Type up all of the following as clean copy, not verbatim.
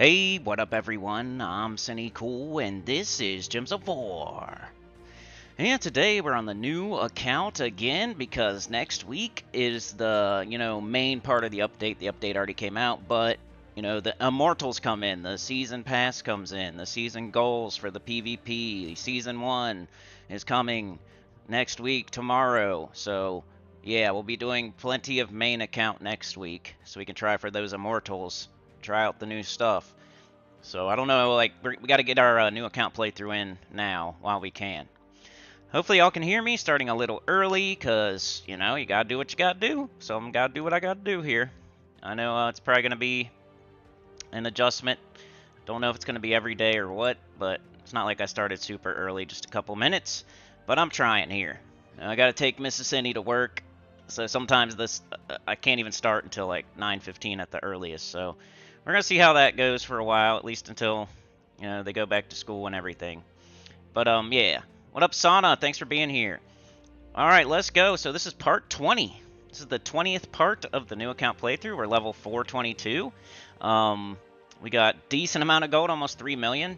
Hey, what up everyone? I'm Sunny Cool and this is Gems of War. And today we're on the new account again because next week is the, main part of the update. The update already came out, but, the Immortals come in, the Season Pass comes in, the Season Goals for the PvP, Season 1 is coming next week, tomorrow. So, yeah, we'll be doing plenty of main account next week so we can try for those Immortals, try out the new stuff. So I don't know, like, we got to get our new account playthrough in now while we can. Hopefully y'all can hear me starting a little early, because, you got to do what you got to do. So I'm got to do what I got to do here. I know it's probably going to be an adjustment. Don't know if it's going to be every day or what, but it's not like I started super early, just a couple minutes. But I'm trying here. I got to take Mrs. Cindy to work, so sometimes I can't even start until like 9:15 at the earliest. So we're gonna see how that goes for a while, at least until they go back to school and everything. But yeah. What up, Sana? Thanks for being here. All right, let's go. So this is part 20. This is the 20th part of the new account playthrough. We're level 422. We got decent amount of gold, almost 3 million,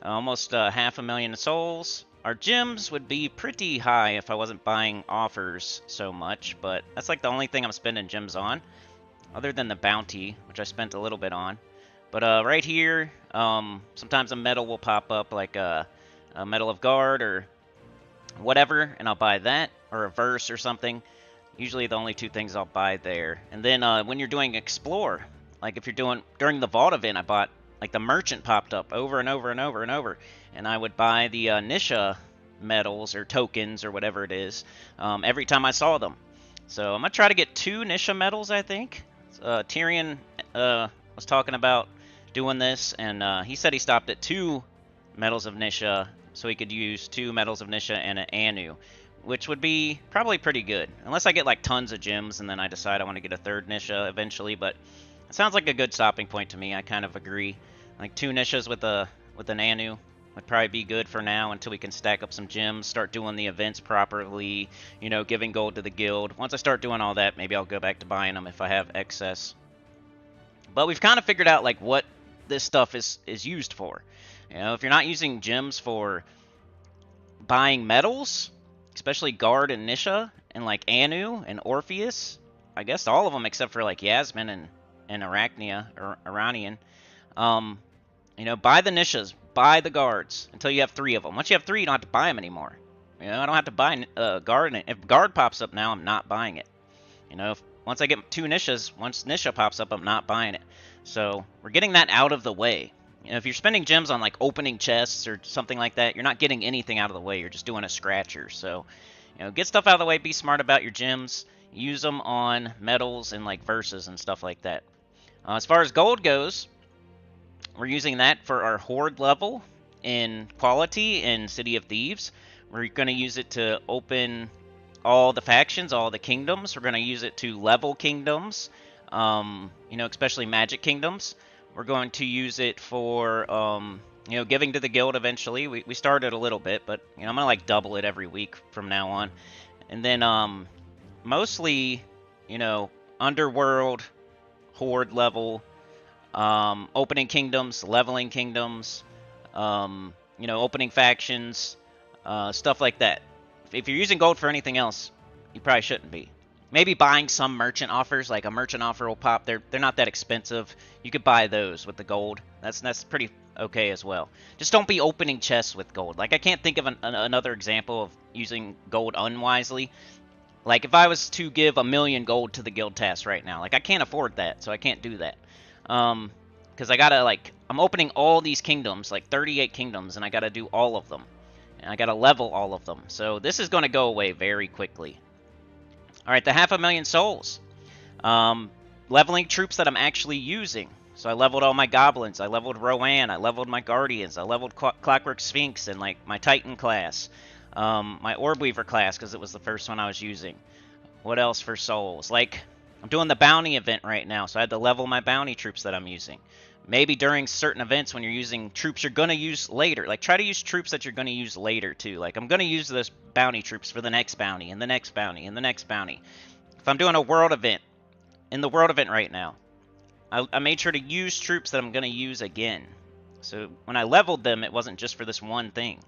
almost 500,000 souls. Our gems would be pretty high if I wasn't buying offers so much, but that's like the only thing I'm spending gems on, other than the bounty, which I spent a little bit on. But right here, sometimes a medal will pop up, like a Medal of Guard or whatever, and I'll buy that, or a verse or something. Usually the only two things I'll buy there. And then when you're doing Explore, like if you're doing, during the Vault event, I bought, like the Merchant popped up over and over and over and over, and I would buy the Nisha medals or tokens or whatever it is every time I saw them. So I'm going to try to get 2 Nisha medals, I think. Tyrion was talking about doing this, and he said he stopped at 2 medals of Nisha, so he could use 2 medals of Nisha and an Anu, which would be probably pretty good. Unless I get like tons of gems and then I decide I want to get a 3rd Nisha eventually, but it sounds like a good stopping point to me. I kind of agree. Like 2 Nishas with an Anu would probably be good for now until we can stack up some gems, start doing the events properly, giving gold to the guild. Once I start doing all that, maybe I'll go back to buying them if I have excess. But we've kind of figured out like what this stuff is used for. If you're not using gems for buying medals, especially Guard and Nisha, and like Anu and Orpheus, I guess all of them except for like Yasmin and Arachnia or Iranian. Buy the Nishas, buy the Guards until you have 3 of them. Once you have 3, you don't have to buy them anymore. I don't have to buy Guard. And if Guard pops up now, I'm not buying it. Once I get 2 Nishas, once Nisha pops up, I'm not buying it. So we're getting that out of the way. If you're spending gems on like opening chests or something like that, you're not getting anything out of the way. You're just doing a scratcher. So, get stuff out of the way. Be smart about your gems. Use them on medals and like verses and stuff like that. As far as gold goes, we're using that for our horde level in quality in City of Thieves. We're going to use it to open all the factions, all the kingdoms. We're going to use it to level kingdoms, especially magic kingdoms. We're going to use it for, giving to the guild eventually. We started a little bit, but, I'm going to, like, double it every week from now on. And then, mostly, underworld, horde level, opening kingdoms, leveling kingdoms, opening factions, stuff like that. If you're using gold for anything else, you probably shouldn't be. Maybe buying some merchant offers, like a merchant offer will pop. They're not that expensive. You could buy those with the gold. That's pretty okay as well. Just don't be opening chests with gold. Like, I can't think of another example of using gold unwisely. Like, if I was to give 1,000,000 gold to the guild task right now, like, I can't afford that, so I can't do that. Because I gotta, like, I'm opening all these kingdoms, like 38 kingdoms, and I gotta do all of them. And I gotta level all of them. So this is gonna go away very quickly. Alright, the 500,000 souls. Leveling troops that I'm actually using. So I leveled all my goblins. I leveled Rowan. I leveled my guardians. I leveled Clockwork Sphinx and like my Titan class. My Orb Weaver class, because it was the first one I was using. What else for souls? Like, I'm doing the bounty event right now, so I had to level my bounty troops that I'm using. Maybe during certain events when you're using troops you're going to use later. Like, try to use troops that you're going to use later, too. Like, I'm going to use those bounty troops for the next bounty, and the next bounty, and the next bounty. If I'm doing a world event, in the world event right now, I made sure to use troops that I'm going to use again. So when I leveled them, it wasn't just for this one thing.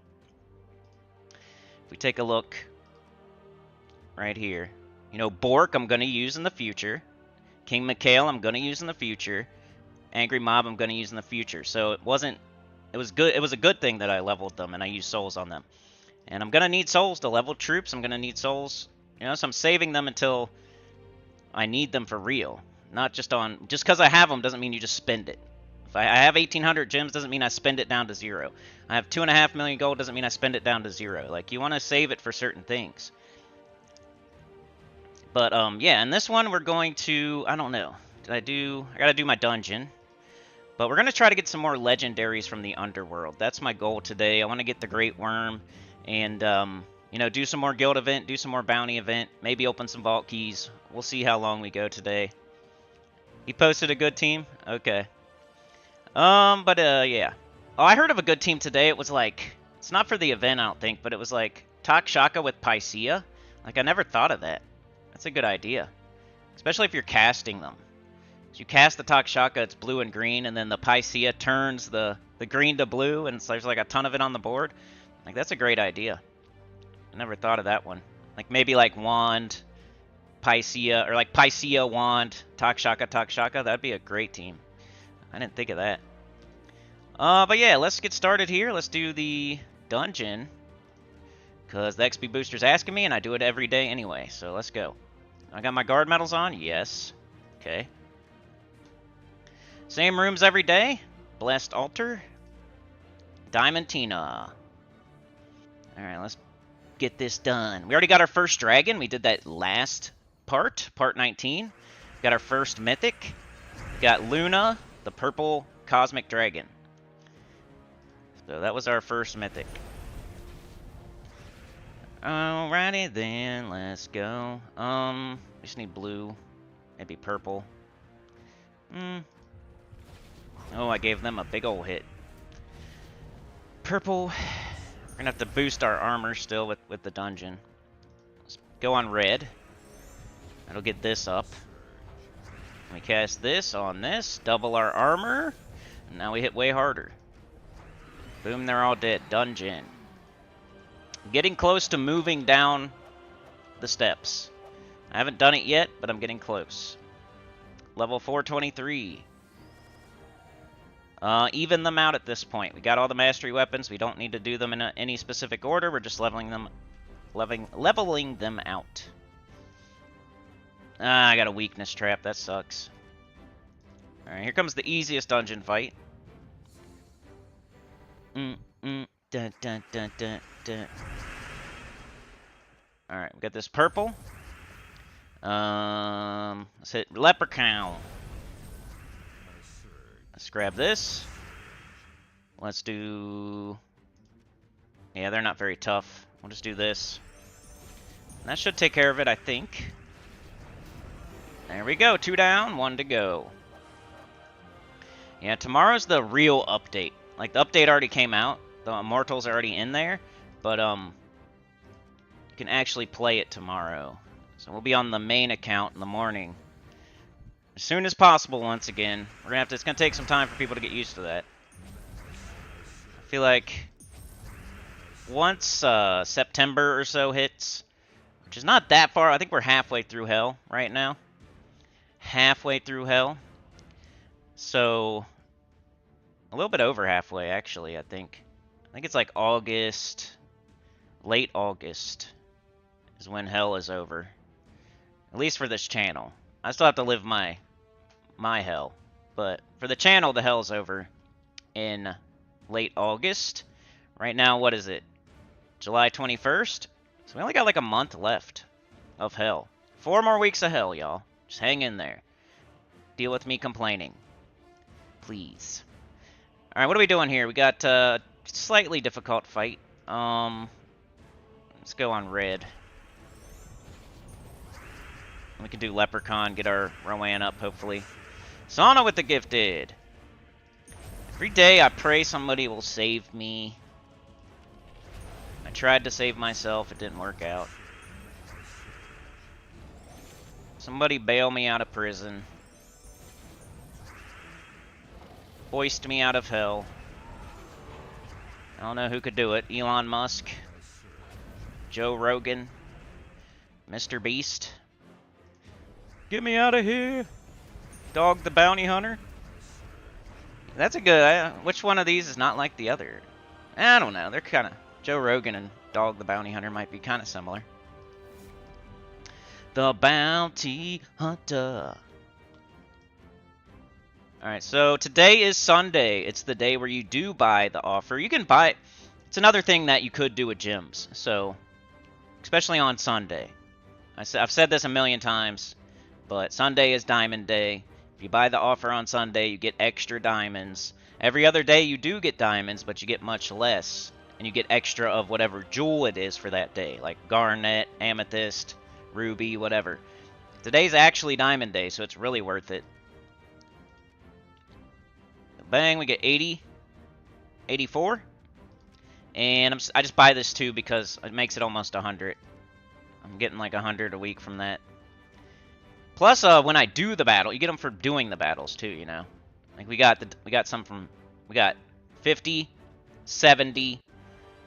If we take a look right here, you know, Bork I'm going to use in the future. King Mikhail I'm going to use in the future. Angry Mob I'm going to use in the future. So it was good. It was a good thing that I leveled them and I used souls on them. And I'm going to need souls to level troops. I'm going to need souls, you know, so I'm saving them until I need them for real. Not just because I have them doesn't mean you just spend it. If I have 1,800 gems doesn't mean I spend it down to 0. I have 2.5 million gold doesn't mean I spend it down to 0. Like, you want to save it for certain things. But, yeah, in this one we're going to, I don't know. I gotta do my dungeon. But we're going to try to get some more legendaries from the underworld. That's my goal today. I want to get the Great Worm and, you know, do some more guild event, do some more bounty event, maybe open some vault keys. We'll see how long we go today. He posted a good team? Okay. Yeah. Oh, I heard of a good team today. It was like, it's not for the event, I don't think, but it was like Takshaka with Pycia. Like, I never thought of that. That's a good idea. Especially if you're casting them. So you cast the Takshaka, it's blue and green, and then the Pycia turns the green to blue, and so there's like a ton of it on the board. Like, that's a great idea. I never thought of that one. Like, maybe like Wand, Pycia, or like Pycia, Wand, Takshaka. That'd be a great team. I didn't think of that. But yeah, let's get started here. Let's do the dungeon. Because the XP booster's asking me, and I do it every day anyway. So let's go. I got my guard medals on? Yes. Okay. Same rooms every day. Blessed Altar. Diamantina. Alright, let's get this done. We already got our first dragon. We did that last part 19. Got our first mythic. Got Luna, the purple cosmic dragon. So that was our first mythic. Alrighty then, let's go. We just need blue, maybe purple. Oh, I gave them a big ol' hit. Purple. We're gonna have to boost our armor still with the dungeon. Let's go on red. That'll get this up. We cast this on this, double our armor, and now we hit way harder. Boom, they're all dead. Dungeon. Getting close to moving down the steps. I haven't done it yet, but I'm getting close. Level 423. Even them out at this point. We got all the mastery weapons. We don't need to do them in any specific order. We're just leveling them out. I got a weakness trap. That sucks. Alright, here comes the easiest dungeon fight. Dun, dun, dun, dun, dun. Alright, we got this purple. Let's hit Leprechaun. Let's grab this. Let's do... Yeah, they're not very tough. We'll just do this. And that should take care of it, I think. There we go. 2 down, 1 to go. Yeah, tomorrow's the real update. Like, the update already came out. The Immortals are already in there. But, you can actually play it tomorrow. So we'll be on the main account in the morning. As soon as possible, once again. It's gonna take some time for people to get used to that. I feel like once September or so hits, which is not that far. I think we're halfway through Hell right now. Halfway through Hell. So a little bit over halfway, actually, I think. I think it's like August, late August is when Hell is over. At least for this channel. I still have to live my Hell. But for the channel, the Hell's over in late August. Right now, what is it? July 21st? So we only got like a month left of Hell. 4 more weeks of Hell, y'all. Just hang in there. Deal with me complaining. Please. Alright, what are we doing here? We got a slightly difficult fight. Let's go on red. We can do Leprechaun, get our Rowan up, hopefully. Sauna with the gifted. Every day I pray somebody will save me. I tried to save myself, it didn't work out. Somebody bail me out of prison. Hoist me out of hell. I don't know who could do it. Elon Musk, Joe Rogan, Mr. Beast. Get me out of here. Dog the Bounty Hunter. That's a good... which one of these is not like the other? I don't know. They're kind of... Joe Rogan and Dog the Bounty Hunter might be kind of similar. The Bounty Hunter. Alright, so today is Sunday. It's the day where you do buy the offer. You can buy... It's another thing that you could do with gyms. So, especially on Sunday. I've said this a million times, but Sunday is Diamond Day. If you buy the offer on Sunday, you get extra diamonds. Every other day you do get diamonds, but you get much less. And you get extra of whatever jewel it is for that day. Like garnet, amethyst, ruby, whatever. Today's actually Diamond Day, so it's really worth it. Bang, we get 80. 84. And I just buy this too because it makes it almost 100. I'm getting like 100 a week from that. Plus, when I do the battle, you get them for doing the battles too, you know. Like we got 50, 70.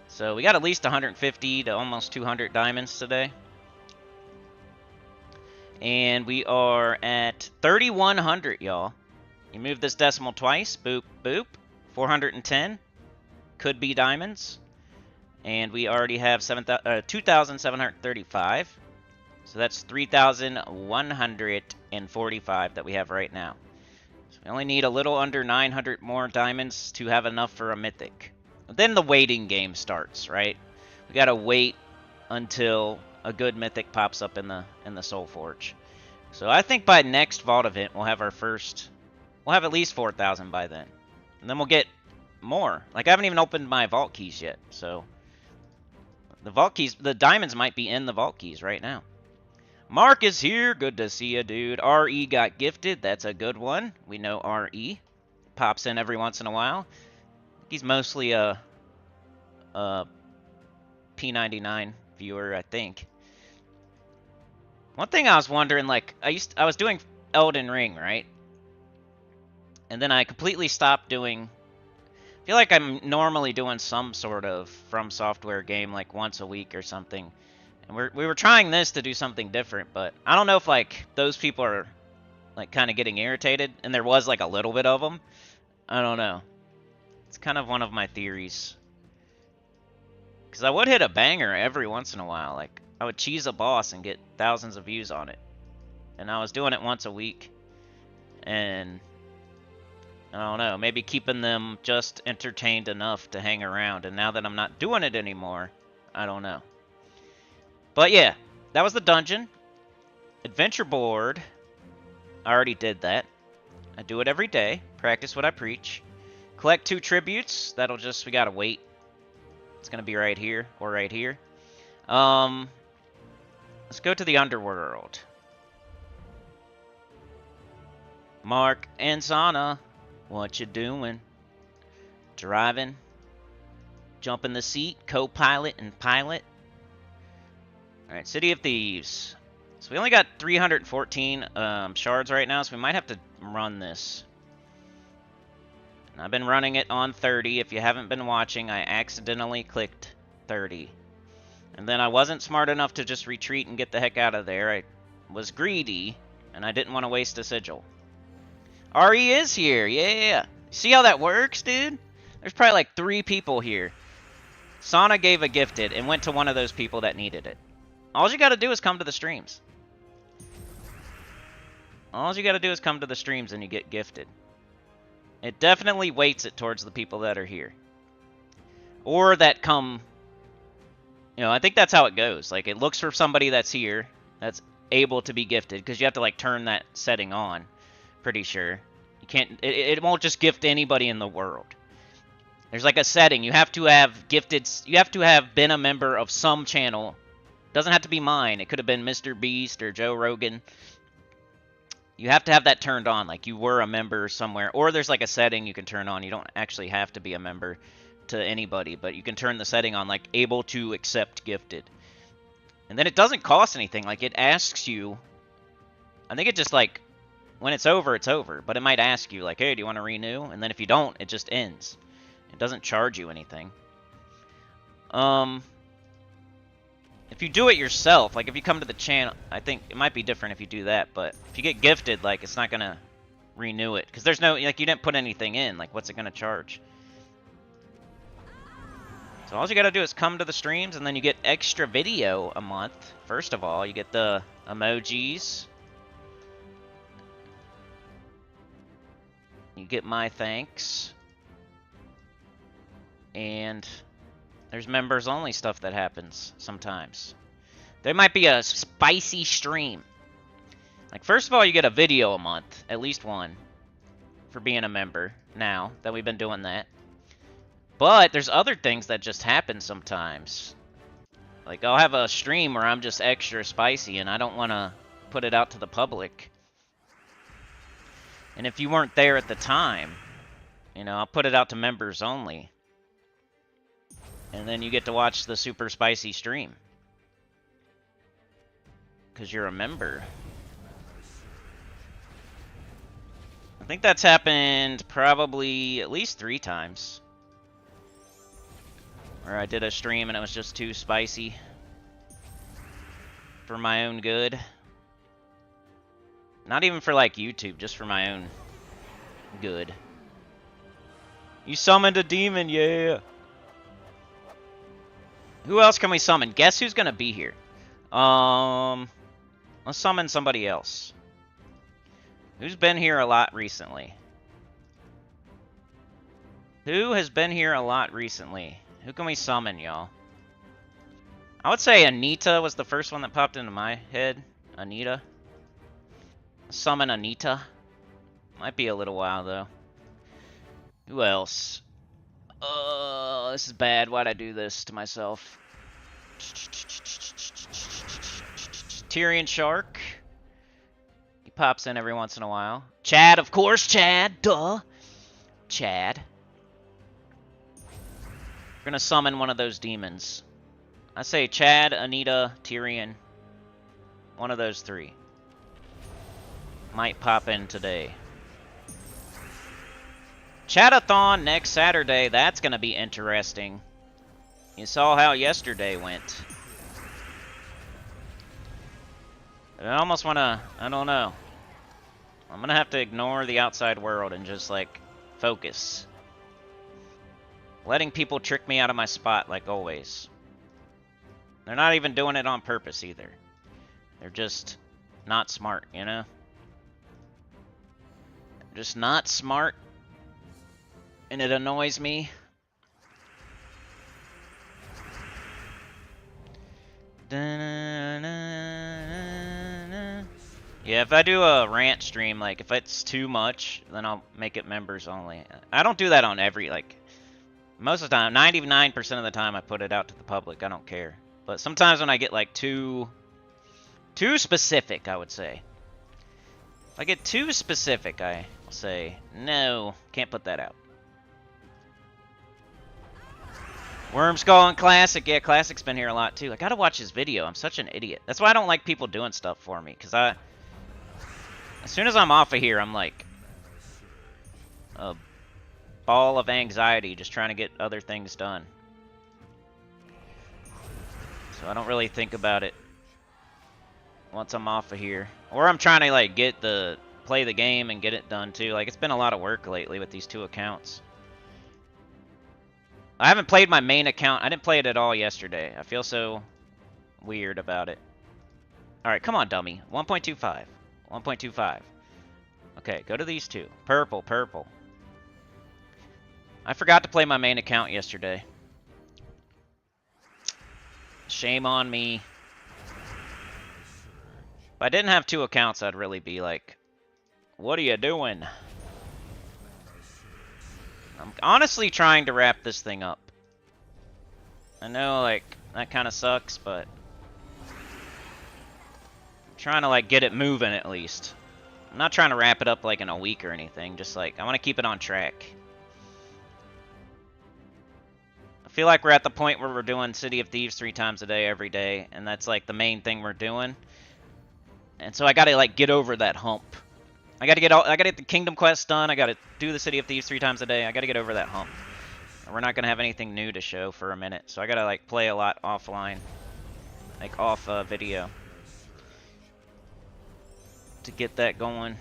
So we got at least 150 to almost 200 diamonds today. And we are at 3,100, y'all. You move this decimal twice. Boop, boop. 410. Could be diamonds. And we already have 2,735. So that's 3,145 that we have right now. So we only need a little under 900 more diamonds to have enough for a mythic. But then the waiting game starts, right? We gotta wait until a good mythic pops up in the Soul Forge. So I think by next Vault event we'll have our first... We'll have at least 4,000 by then. And then we'll get more. Like, I haven't even opened my Vault Keys yet, so... The Vault Keys... The diamonds might be in the Vault Keys right now. Mark is here. Good to see you, dude. RE got gifted. That's a good one. We know RE. Pops in every once in a while. He's mostly a P99 viewer, I think. One thing I was wondering, like, I was doing Elden Ring, right? And then I completely stopped doing... I feel like I'm normally doing some sort of From Software game like once a week or something. And we were trying this to do something different, but I don't know if like those people are like kind of getting irritated, and there was like a little bit of them. I don't know. It's kind of one of my theories. Because I would hit a banger every once in a while. Like I would cheese a boss and get thousands of views on it. And I was doing it once a week. And... I don't know, maybe keeping them just entertained enough to hang around. And now that I'm not doing it anymore, I don't know. But yeah, that was the dungeon. Adventure board. I already did that. I do it every day. Practice what I preach. Collect 2 tributes. That'll just, we gotta wait. It's gonna be right here, or right here. Let's go to the underworld. Mark and Sana. What you doing? Driving. Jump in the seat. Co-pilot and pilot. Alright, City of Thieves. So we only got 314 shards right now, so we might have to run this. And I've been running it on 30. If you haven't been watching, I accidentally clicked 30. And then I wasn't smart enough to just retreat and get the heck out of there. I was greedy, and I didn't want to waste a sigil. RE is here, yeah. See how that works, dude? There's probably like 3 people here. Sana gave a gifted and went to one of those people that needed it. All you gotta do is come to the streams. All you gotta do is come to the streams and you get gifted. It definitely weights it towards the people that are here. Or that come... You know, I think that's how it goes. Like, it looks for somebody that's here, that's able to be gifted, because you have to, like, turn that setting on. Pretty sure. You can't... It won't just gift anybody in the world. There's, like, a setting. You have to have gifted... You have to have been a member of some channel. Doesn't have to be mine. It could have been Mr. Beast or Joe Rogan. You have to have that turned on, like you were a member somewhere. Or there's like a setting you can turn on. You don't actually have to be a member to anybody, but you can turn the setting on, like able to accept gifted. And then it doesn't cost anything. Like it asks you, I think it just like when it's over, it's over. But it might ask you, like, hey, do you want to renew? And then if you don't, it just ends. It doesn't charge you anything. If you do it yourself, like if you come to the channel, I think it might be different if you do that. But if you get gifted, like, it's not going to renew it. Because there's no, like, you didn't put anything in. Like, what's it going to charge? So all you got to do is come to the streams, and then you get extra video a month. First of all, you get the emojis. You get my thanks. And there's members only stuff that happens sometimes. There might be a spicy stream. Like, first of all, you get a video a month, at least one, for being a member now that we've been doing that. But there's other things that just happen sometimes. Like, I'll have a stream where I'm just extra spicy and I don't want to put it out to the public. And if you weren't there at the time, you know, I'll put it out to members only. And then you get to watch the super spicy stream. Because you're a member. I think that's happened probably at least 3 times. Where I did a stream and it was just too spicy. For my own good. Not even for, like, YouTube, just for my own good. You summoned a demon, yeah! Who else can we summon? Guess who's gonna be here? Let's summon somebody else. Who's been here a lot recently? Who has been here a lot recently? Who can we summon, y'all? I would say Anita was the first one that popped into my head. Anita. Summon Anita. Might be a little while, though. Who else? This is bad. Why'd I do this to myself? Tyrion Shark. He pops in every once in a while. Chad, of course, Chad. Duh. Chad. We're gonna summon one of those demons. I say Chad, Anita, Tyrion. One of those 3. Might pop in today. Chatathon next Saturday. That's going to be interesting. You saw how yesterday went. I almost want to... I don't know. I'm going to have to ignore the outside world and just, like, focus. Letting people trick me out of my spot, like always. They're not even doing it on purpose, either. They're just not smart, you know? Just not smart, and it annoys me. Yeah, if I do a rant stream, like, if it's too much, then I'll make it members only. I don't do that on every, like, most of the time, 99% of the time I put it out to the public. I don't care. But sometimes when I get, like, too specific, I would say. If I get too specific, I will say, no, can't put that out. Wormskull and Classic. Yeah, Classic's been here a lot, too. I gotta watch his video. I'm such an idiot. That's why I don't like people doing stuff for me, because as soon as I'm off of here, I'm like a ball of anxiety just trying to get other things done. So I don't really think about it once I'm off of here. Or I'm trying to, like, play the game and get it done, too. Like, it's been a lot of work lately with these 2 accounts. I haven't played my main account. I didn't play it at all yesterday. I feel so weird about it. Alright, come on, dummy. 1.25. 1.25. Okay, go to these 2. Purple, purple. I forgot to play my main account yesterday. Shame on me. If I didn't have 2 accounts, I'd really be like, what are you doing? I'm honestly trying to wrap this thing up. I know, like, that kind of sucks, but I'm trying to, like, get it moving at least. I'm not trying to wrap it up, like, in a week or anything. Just, like, I want to keep it on track. I feel like we're at the point where we're doing City of Thieves 3 times a day, every day, and that's, like, the main thing we're doing. And so I gotta, like, get over that hump. I gotta get the Kingdom Quest done. I gotta do the City of Thieves 3 times a day. I gotta get over that hump. We're not gonna have anything new to show for a minute, so I gotta like play a lot offline, like off video, to get that going.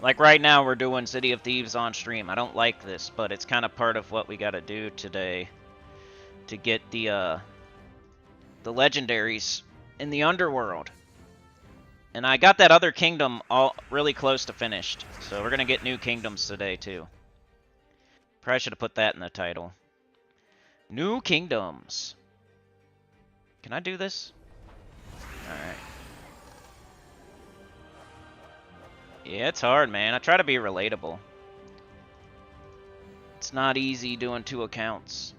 Like right now, we're doing City of Thieves on stream. I don't like this, but it's kind of part of what we gotta do today to get the legendaries in the underworld. And I got that other kingdom all really close to finished, so we're gonna get new kingdoms today too. Probably should have put that in the title. New kingdoms. Can I do this? Alright. Yeah, it's hard, man. I try to be relatable. It's not easy doing 2 accounts.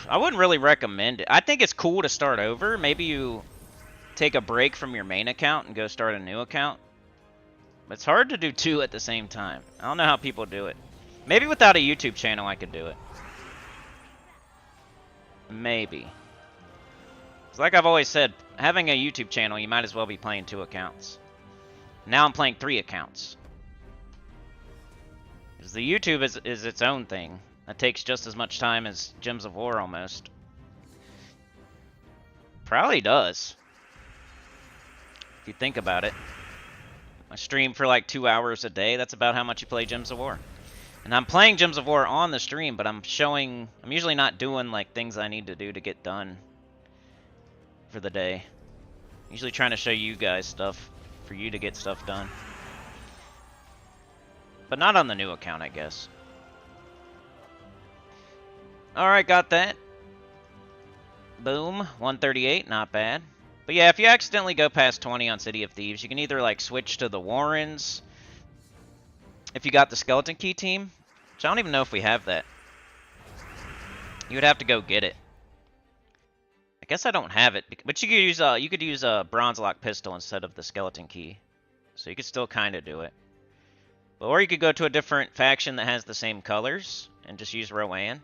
I wouldn't really recommend it. I think it's cool to start over. Maybe you take a break from your main account and go start a new account. But it's hard to do 2 at the same time. I don't know how people do it. Maybe without a YouTube channel I could do it. Maybe. It's like I've always said, having a YouTube channel, you might as well be playing 2 accounts. Now I'm playing 3 accounts. Because the YouTube is its own thing. That takes just as much time as Gems of War almost. Probably does. If you think about it. I stream for like 2 hours a day. That's about how much you play Gems of War. And I'm playing Gems of War on the stream, but I'm usually not doing like things I need to do to get done for the day. I'm usually trying to show you guys stuff for you to get stuff done. But not on the new account, I guess. Alright, got that. Boom. 138, not bad. But yeah, if you accidentally go past 20 on City of Thieves, you can either like switch to the Warrens. If you got the Skeleton Key team, which I don't even know if we have that. You would have to go get it. I guess I don't have it, but you could use a Bronze Lock pistol instead of the Skeleton Key. So you could still kind of do it. But, or you could go to a different faction that has the same colors and just use Rowan.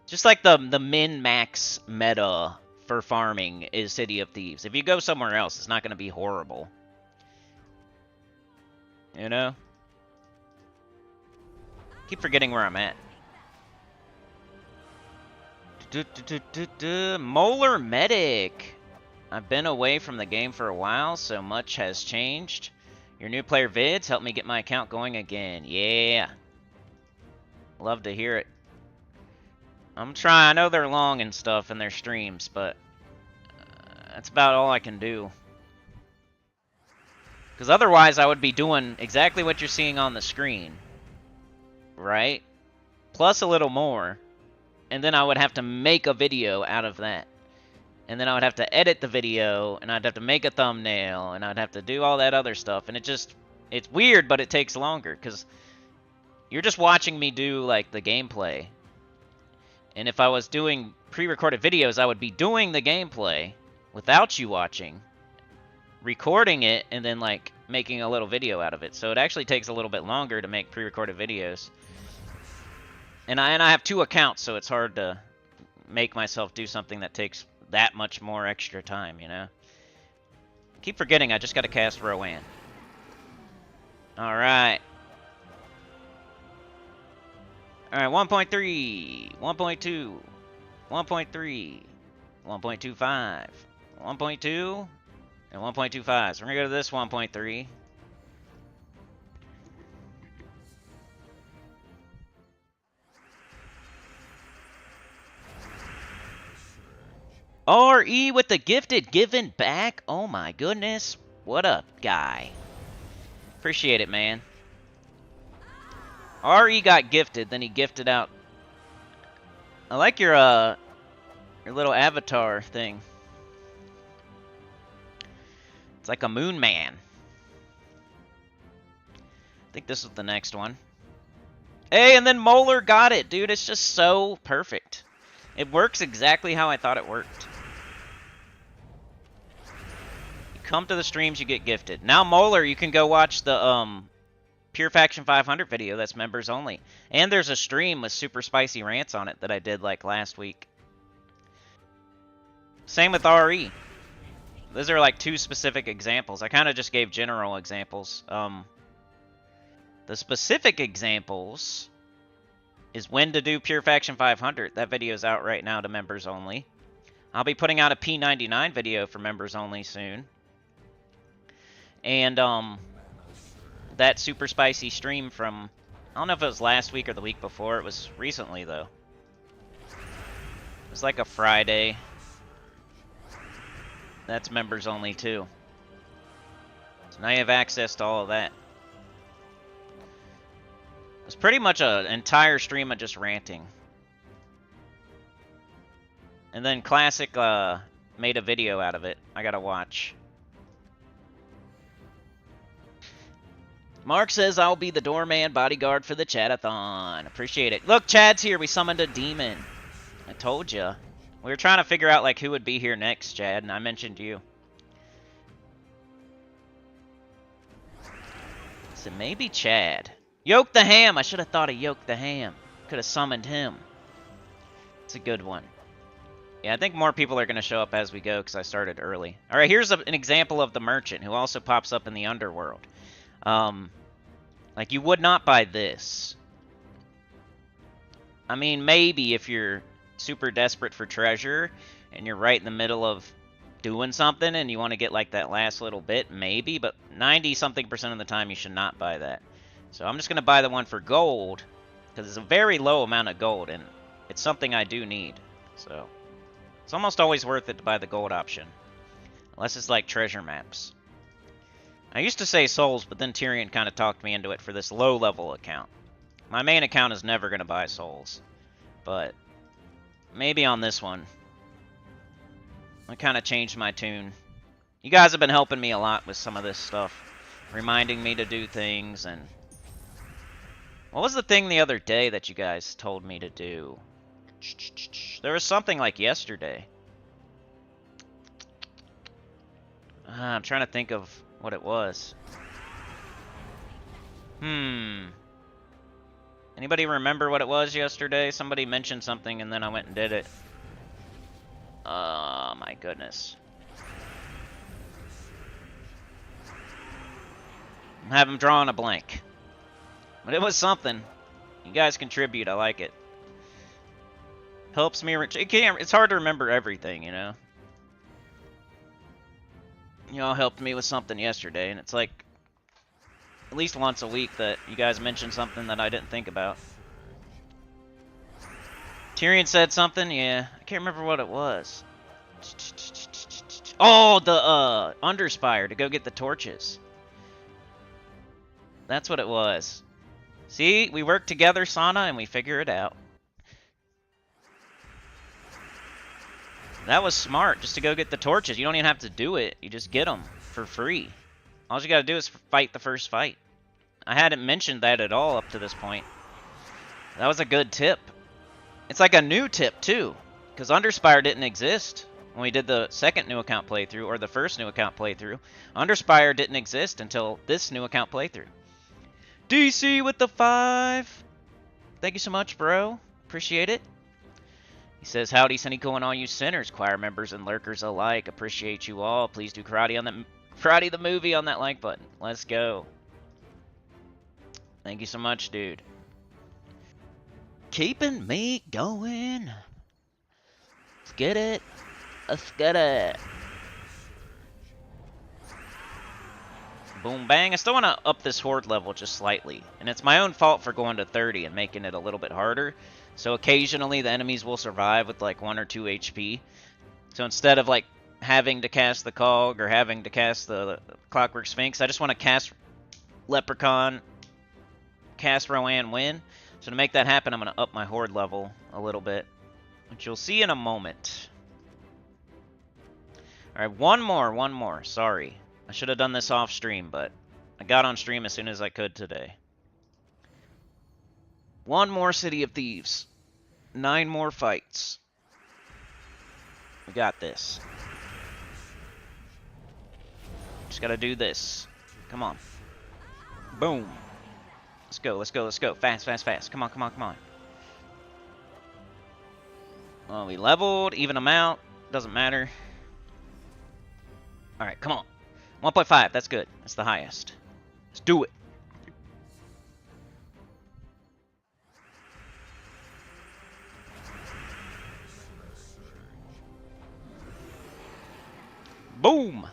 Just like the min-max meta for farming is City of Thieves. If you go somewhere else, it's not going to be horrible. You know? Keep forgetting where I'm at. Molar Medic. I've been away from the game for a while, so much has changed. Your new player vids helped me get my account going again. Yeah. Love to hear it. I'm trying. I know they're long and stuff in their streams, but that's about all I can do. Because otherwise I would be doing exactly what you're seeing on the screen. Right? Plus a little more. And then I would have to make a video out of that. And then I would have to edit the video, and I'd have to make a thumbnail, and I'd have to do all that other stuff. And it's weird, but it takes longer, because you're just watching me do, like, the gameplay. And if I was doing pre-recorded videos, I would be doing the gameplay without you watching, recording it, and then, like, making a little video out of it. So it actually takes a little bit longer to make pre-recorded videos. And I have 2 accounts, so it's hard to make myself do something that takes that much more extra time, you know? Keep forgetting I just got to cast Rowan. Alright. Alright, 1.3, 1.2, 1.3, 1.25, 1.2, and 1.25. So we're going to go to this 1.3. RE with the gifted giving back. Oh my goodness. What a guy. Appreciate it, man. RE got gifted, then he gifted out. I like your little avatar thing. It's like a moon man. I think this is the next one. Hey, and then Molar got it, dude. It's just so perfect. It works exactly how I thought it worked. You come to the streams, you get gifted. Now Molar, you can go watch the Pure Faction 500 video that's members only. And there's a stream with super spicy rants on it that I did like last week. Same with RE. Those are like two specific examples. I kind of just gave general examples. The specific examples is when to do Pure Faction 500. That video is out right now to members only. I'll be putting out a P99 video for members only soon. And that super spicy stream from, I don't know if it was last week or the week before. It was recently though. It was like a Friday. That's members only too. So now you have access to all of that. It was pretty much an entire stream of just ranting. And then Classic made a video out of it. I gotta watch. Mark says I'll be the doorman bodyguard for the Chadathon. Appreciate it. Look, Chad's here. We summoned a demon. I told ya. We were trying to figure out like who would be here next, Chad, and I mentioned you. So maybe Chad. Yoke the Ham. I should have thought of Yoke the Ham. Could have summoned him. It's a good one. Yeah, I think more people are going to show up as we go because I started early. All right, here's an example of the merchant who also pops up in the underworld. Like, you would not buy this. I mean, maybe if you're super desperate for treasure and you're right in the middle of doing something and you want to get, like, that last little bit, maybe. But 90-something% of the time, you should not buy that. So I'm just going to buy the one for gold because it's a very low amount of gold, and it's something I do need. So it's almost always worth it to buy the gold option. Unless it's, like, treasure maps. I used to say souls, but then Tyrion kind of talked me into it for this low-level account. My main account is never going to buy souls. But maybe on this one. I kind of changed my tune. You guys have been helping me a lot with some of this stuff. Reminding me to do things and... What was the thing the other day that you guys told me to do? There was something like yesterday. I'm trying to think of what it was. Anybody remember what it was yesterday? Somebody mentioned something and then I went and did it. Oh my goodness. I'm having drawn a blank. But it was something. You guys contribute, I like it. Helps me, it's hard to remember everything, you know? You all helped me with something yesterday, and it's like at least once a week that you guys mention something that I didn't think about. Tyrion said something, yeah. I can't remember what it was. Oh, the Underspire to go get the torches. That's what it was. See, we work together, Sana, and we figure it out. That was smart, just to go get the torches. You don't even have to do it. You just get them for free. All you gotta do is fight the first fight. I hadn't mentioned that at all up to this point. That was a good tip. It's like a new tip, too. Because Underspire didn't exist when we did the second new account playthrough, or the first new account playthrough. Underspire didn't exist until this new account playthrough. DC with the 5. Thank you so much, bro. Appreciate it. He says, howdy, Senico, and all you sinners, choir members and lurkers alike. Appreciate you all. Please do karate on that Karate the movie on that like button. Let's go. Thank you so much, dude. Keeping me going. Let's get it. Let's get it. Boom, bang. I still want to up this horde level just slightly. And it's my own fault for going to 30 and making it a little bit harder. So occasionally the enemies will survive with like 1 or 2 HP. So instead of like having to cast the Cog or having to cast the Clockwork Sphinx, I just want to cast Leprechaun, cast Rowan, win. So to make that happen, I'm going to up my horde level a little bit, which you'll see in a moment. Alright, one more. Sorry. I should have done this off stream, but I got on stream as soon as I could today. One more City of Thieves. 9 more fights. We got this. Just gotta do this. Come on. Boom. Let's go, let's go, let's go. Fast, fast, fast. Come on, come on, come on. Well, we leveled, even amount. Doesn't matter. Alright, come on. 1.5, that's good. That's the highest. Let's do it. Boom!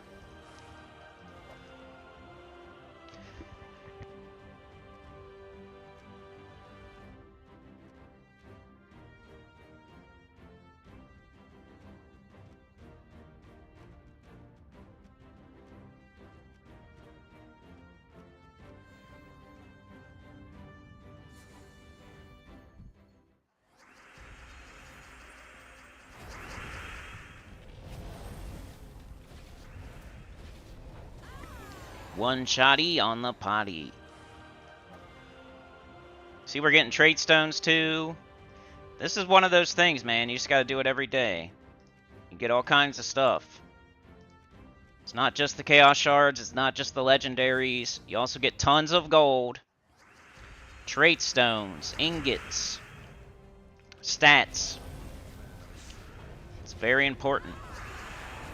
One shotty on the potty. See, we're getting trait stones too. This is one of those things, man. You just gotta do it every day. You get all kinds of stuff. It's not just the Chaos Shards, it's not just the legendaries. You also get tons of gold, trait stones, ingots, stats. It's very important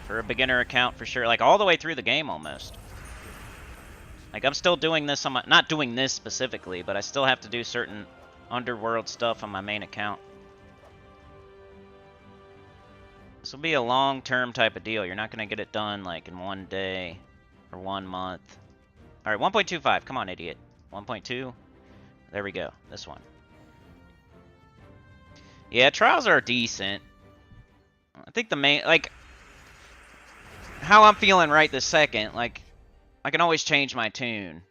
for a beginner account for sure. Like all the way through the game almost. Like I'm still doing this on my, not doing this specifically, but I still have to do certain underworld stuff on my main account. This will be a long-term type of deal. You're not going to get it done like in one day or 1 month. All right, 1.25. Come on, idiot. 1.2. There we go. This one. Yeah, trials are decent. I think the main, like, how I'm feeling right this second, like, I can always change my tune.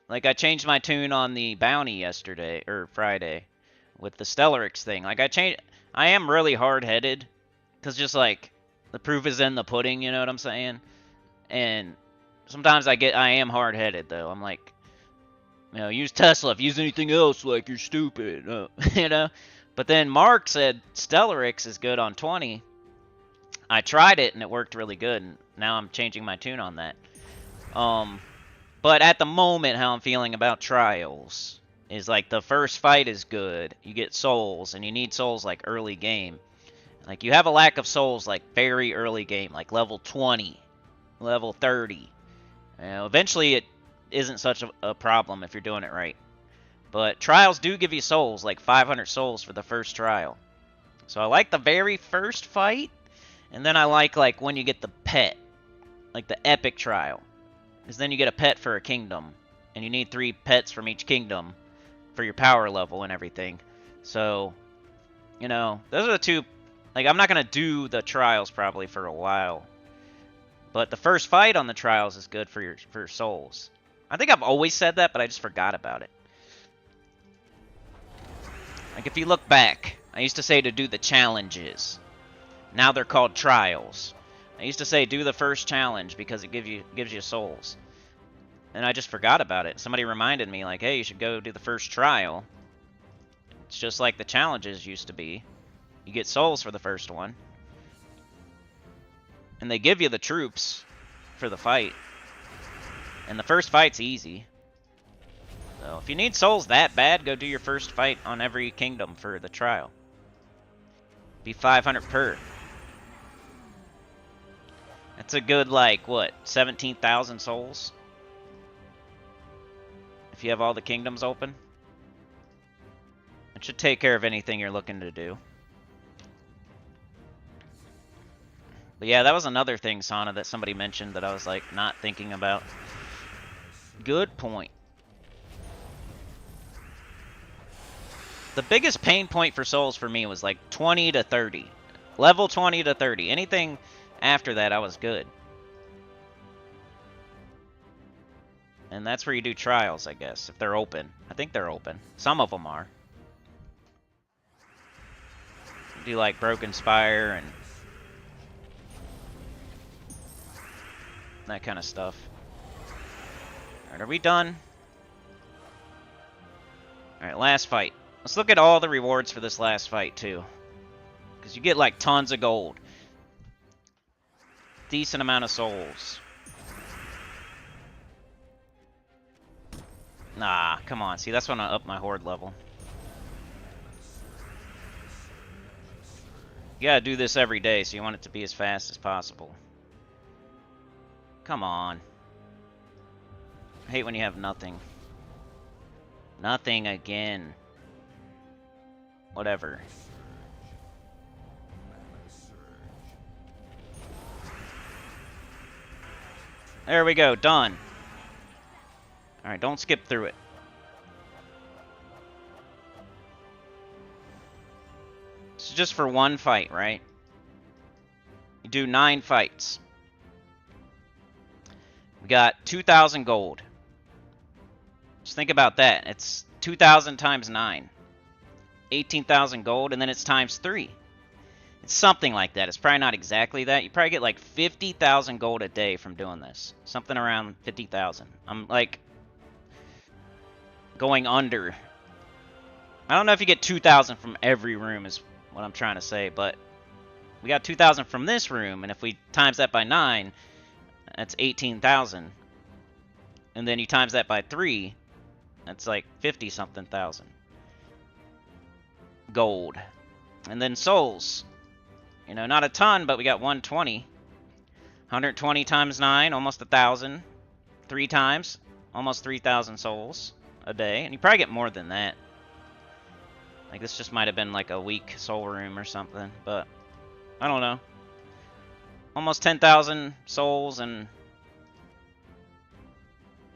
Like, I changed my tune on the bounty yesterday, or Friday, with the Stellarix thing. Like, I am really hard-headed, because just, like, the proof is in the pudding, you know what I'm saying? And sometimes I am hard-headed, though. I'm like, you know, use Tesla. If you use anything else, like, you're stupid, you know? But then Mark said Stellarix is good on 20. I tried it, and it worked really good, and now I'm changing my tune on that. But at the moment, how I'm feeling about Trials is like the first fight is good. You get souls, and you need souls like early game. Like you have a lack of souls like very early game, like level 20, level 30. You know, eventually it isn't such a problem if you're doing it right. But Trials do give you souls, like 500 souls for the first trial. So I like the very first fight, and then I like when you get the pet, like the epic trial. Because then you get a pet for a kingdom, and you need 3 pets from each kingdom for your power level and everything. So, you know, those are the two. Like, I'm not going to do the trials probably for a while. But the first fight on the trials is good for your souls. I think I've always said that, but I just forgot about it. Like, if you look back, I used to say to do the challenges. Now they're called trials. I used to say do the first challenge because it gives you souls. And I just forgot about it. Somebody reminded me like, hey, you should go do the first trial. It's just like the challenges used to be. You get souls for the first one. And they give you the troops for the fight. And the first fight's easy. So if you need souls that bad, go do your first fight on every kingdom for the trial. Be 500 per. That's a good, like, what, 17,000 souls? If you have all the kingdoms open? It should take care of anything you're looking to do. But yeah, that was another thing, Sana, that somebody mentioned that I was, like, not thinking about. Good point. The biggest pain point for souls for me was, like, 20 to 30. Level 20 to 30. Anything after that, I was good. And that's where you do trials, I guess, if they're open. I think they're open. Some of them are. You do, like, Broken Spire and that kind of stuff. Alright, are we done? Alright, last fight. Let's look at all the rewards for this last fight, too. Because you get, like, tons of gold. Decent amount of souls. Nah, come on. See, that's when I up my horde level. You gotta do this every day, so you want it to be as fast as possible. Come on. I hate when you have nothing. Nothing again. Whatever. There we go, done. Alright, don't skip through it. This is just for one fight, right? You do 9 fights. We got 2,000 gold. Just think about that. It's 2,000 times 9. 18,000 gold, and then it's times 3. It's something like that. It's probably not exactly that. You probably get like 50,000 gold a day from doing this. Something around 50,000. I'm like going under. I don't know if you get 2,000 from every room is what I'm trying to say, but we got 2,000 from this room, and if we times that by 9, that's 18,000. And then you times that by 3, that's like 50-something thousand gold. And then souls. You know, not a ton, but we got 120. 120 times 9, almost 1,000. 3 times, almost 3,000 souls a day. And you probably get more than that. Like, this just might have been like a weak soul room or something, but I don't know. Almost 10,000 souls and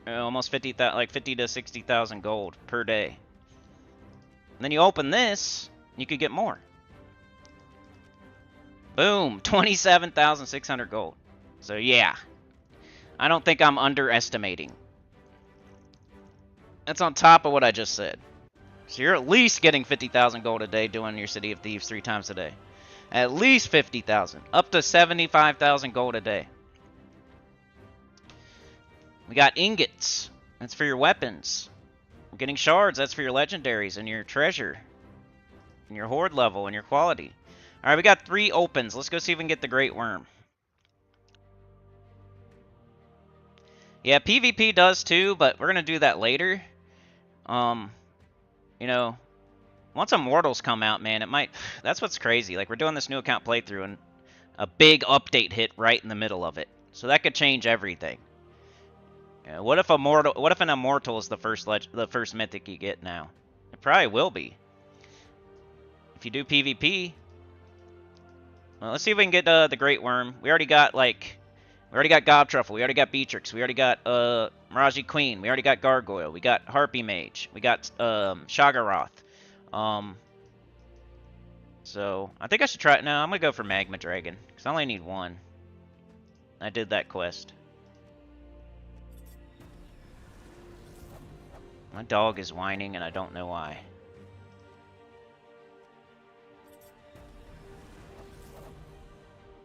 almost 50,000, like 50 to 60,000 gold per day. And then you open this, you could get more. Boom, 27,600 gold. So yeah, I don't think I'm underestimating. That's on top of what I just said. So you're at least getting 50,000 gold a day doing your City of Thieves 3 times a day. At least 50,000. Up to 75,000 gold a day. We got ingots. That's for your weapons. We're getting shards. That's for your legendaries and your treasure. And your horde level and your quality. Alright, we got 3 opens. Let's go see if we can get the Great Worm. Yeah, PvP does too, but we're going to do that later. You know, once Immortals come out, man, it might... That's what's crazy. Like, we're doing this new account playthrough, and a big update hit right in the middle of it. So that could change everything. Yeah, what if an Immortal is the first mythic you get now? It probably will be. If you do PvP... Well, let's see if we can get the Great Worm. We already got, like... We already got Gobtruffle. We already got Beatrix. We already got Miraji Queen. We already got Gargoyle. We got Harpy Mage. We got Shagaroth. So I think I should try it now. I'm gonna go for Magma Dragon because I only need 1. I did that quest. My dog is whining and I don't know why.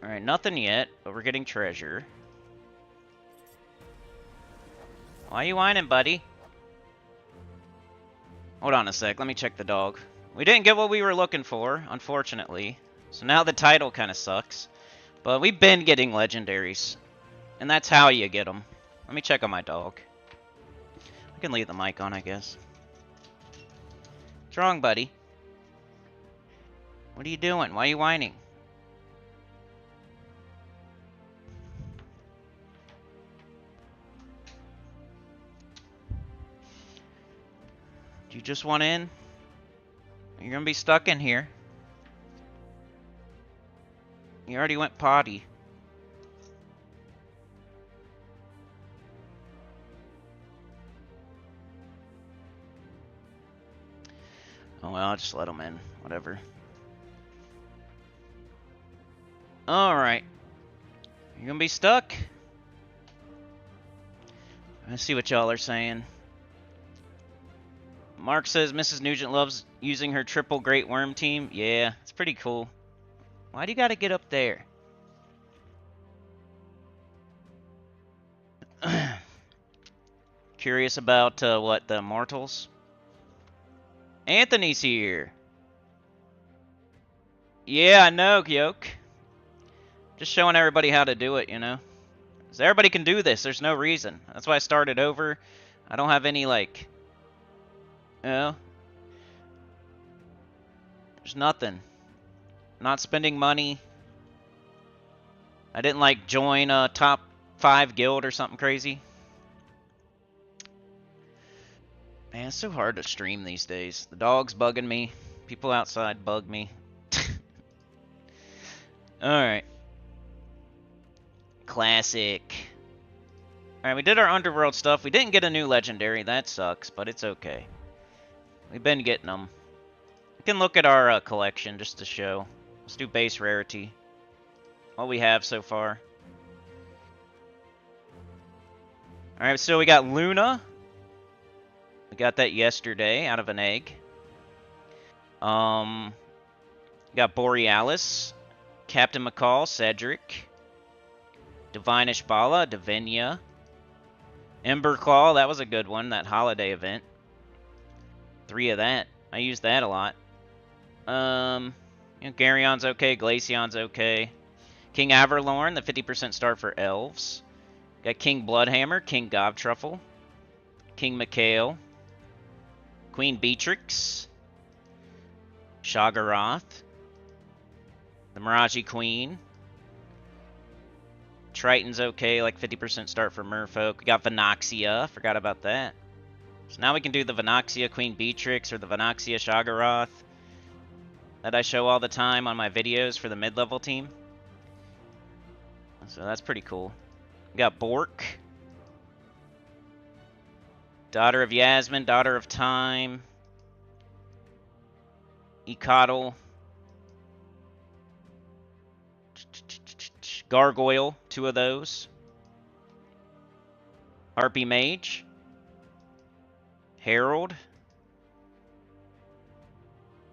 Alright, nothing yet, but we're getting treasure. Why are you whining, buddy? Hold on a sec, let me check the dog. We didn't get what we were looking for, unfortunately. So now the title kind of sucks. But we've been getting legendaries. And that's how you get them. Let me check on my dog. I can leave the mic on, I guess. What's wrong, buddy? What are you doing? Why are you whining? Do you just want in? You're gonna be stuck in here. You already went potty. Oh well, I'll just let him in. Whatever. Alright. You're gonna be stuck? Let's see what y'all are saying. Mark says Mrs. Nugent loves using her triple Great Worm team. Yeah, it's pretty cool. Why do you gotta get up there? Curious about, what, the Immortals? Anthony's here. Yeah, I know, Yoke. Just showing everybody how to do it, you know? So everybody can do this. There's no reason. That's why I started over. I don't have any, like... You know? There's nothing. Not spending money. I didn't like join a top 5 guild or something crazy. Man, it's so hard to stream these days. The dog's bugging me. People outside bug me. Alright. Classic. Alright, we did our underworld stuff. We didn't get a new legendary. That sucks, but it's okay. We've been getting them. We can look at our collection just to show. Let's do base rarity. What we have so far. Alright, so we got Luna. We got that yesterday out of an egg. Got Borealis, Captain McCall, Cedric, Divine Ishbala, Divina, Emberclaw, that was a good one, that holiday event. 3 of that. I used that a lot. Garion's okay, Glaceon's okay. King Averlorn, the 50% start for elves. Got King Bloodhammer, King Gobtruffle, King Mikhail, Queen Beatrix, Shagaroth, the Miraji Queen. Triton's okay, like 50% start for Merfolk. We got Venoxia, forgot about that. So now we can do the Venoxia Queen Beatrix or the Venoxia Shagaroth that I show all the time on my videos for the mid-level team. So that's pretty cool. We got Bork, Daughter of Yasmin, Daughter of Time, Ecotl, Gargoyle, 2 of those. Harpy Mage, Herald.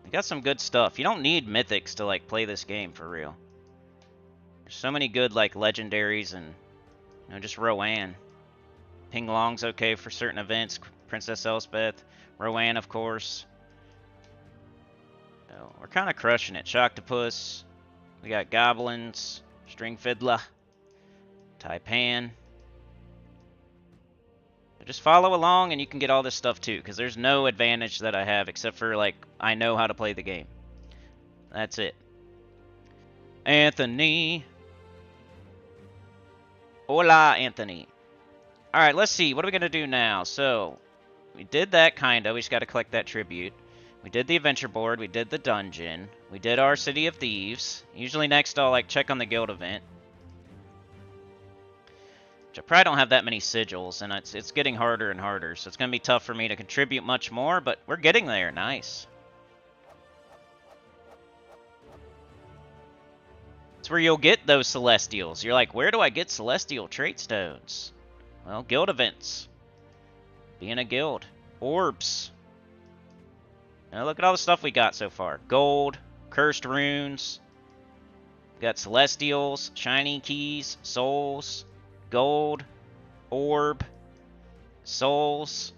We got some good stuff. You don't need mythics to like play this game for real. There's so many good like legendaries and just Rowan. Ping Long's okay for certain events. Princess Elspeth, Rowan of course. So we're kind of crushing it. Shocktopus. We got Goblins, String Fiddler, Taipan. Just follow along and you can get all this stuff too, because there's no advantage that I have except for like I know how to play the game. That's it. Anthony. Hola, Anthony. Alright, let's see. What are we going to do now? So, we did that kind of. We just got to collect that tribute. We did the adventure board. We did the dungeon. We did our City of Thieves. Usually next I'll like check on the guild event. Which I probably don't have that many sigils, and it's getting harder and harder. So it's going to be tough for me to contribute much more, but we're getting there. Nice. It's where you'll get those Celestials. You're like, where do I get Celestial Trait Stones? Well, guild events. Being a guild. Orbs. Now look at all the stuff we got so far. Gold, Cursed Runes. We got Celestials, Shiny Keys, Souls, Gold, Orb, Souls,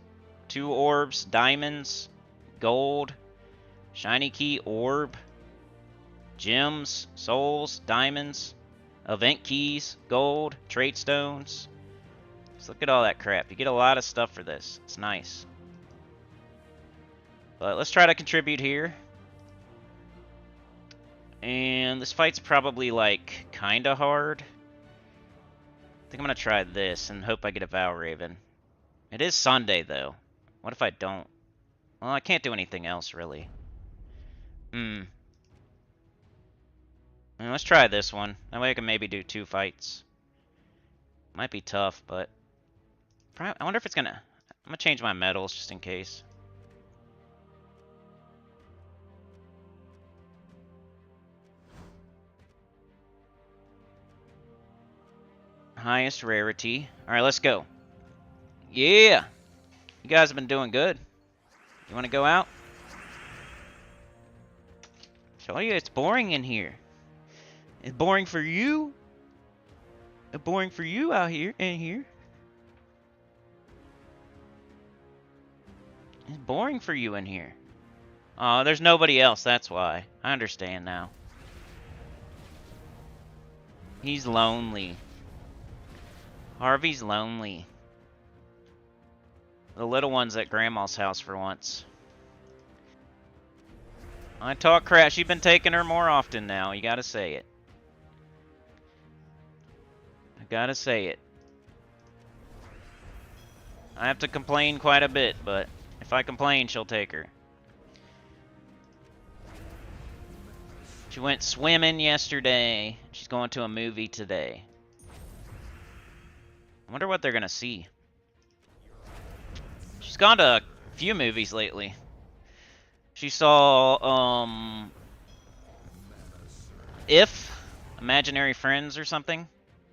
2 Orbs, Diamonds, Gold, Shiny Key, Orb, Gems, Souls, Diamonds, Event Keys, Gold, Trait Stones. Just look at all that crap. You get a lot of stuff for this. It's nice. But let's try to contribute here. And this fight's probably like kind of hard. I think I'm going to try this and hope I get a Valraven. It is Sunday though. What if I don't? Well, I can't do anything else really. Let's try this one. That way I can maybe do 2 fights. Might be tough, but I wonder if it's gonna... I'm gonna change my medals just in case. Highest rarity. Alright, let's go. Yeah! You guys have been doing good. You wanna go out? Tell you it's boring in here. It's boring for you? It's boring for you out here, in here? It's boring for you in here. Oh, there's nobody else, that's why. I understand now. He's lonely. Harvey's lonely. The little one's at Grandma's house for once. I talk crap. She's been taking her more often now. You gotta say it. I gotta say it. I have to complain quite a bit, but if I complain, she'll take her. She went swimming yesterday. She's going to a movie today. I wonder what they're gonna see. She's gone to a few movies lately. She saw, If, Imaginary Friends or something.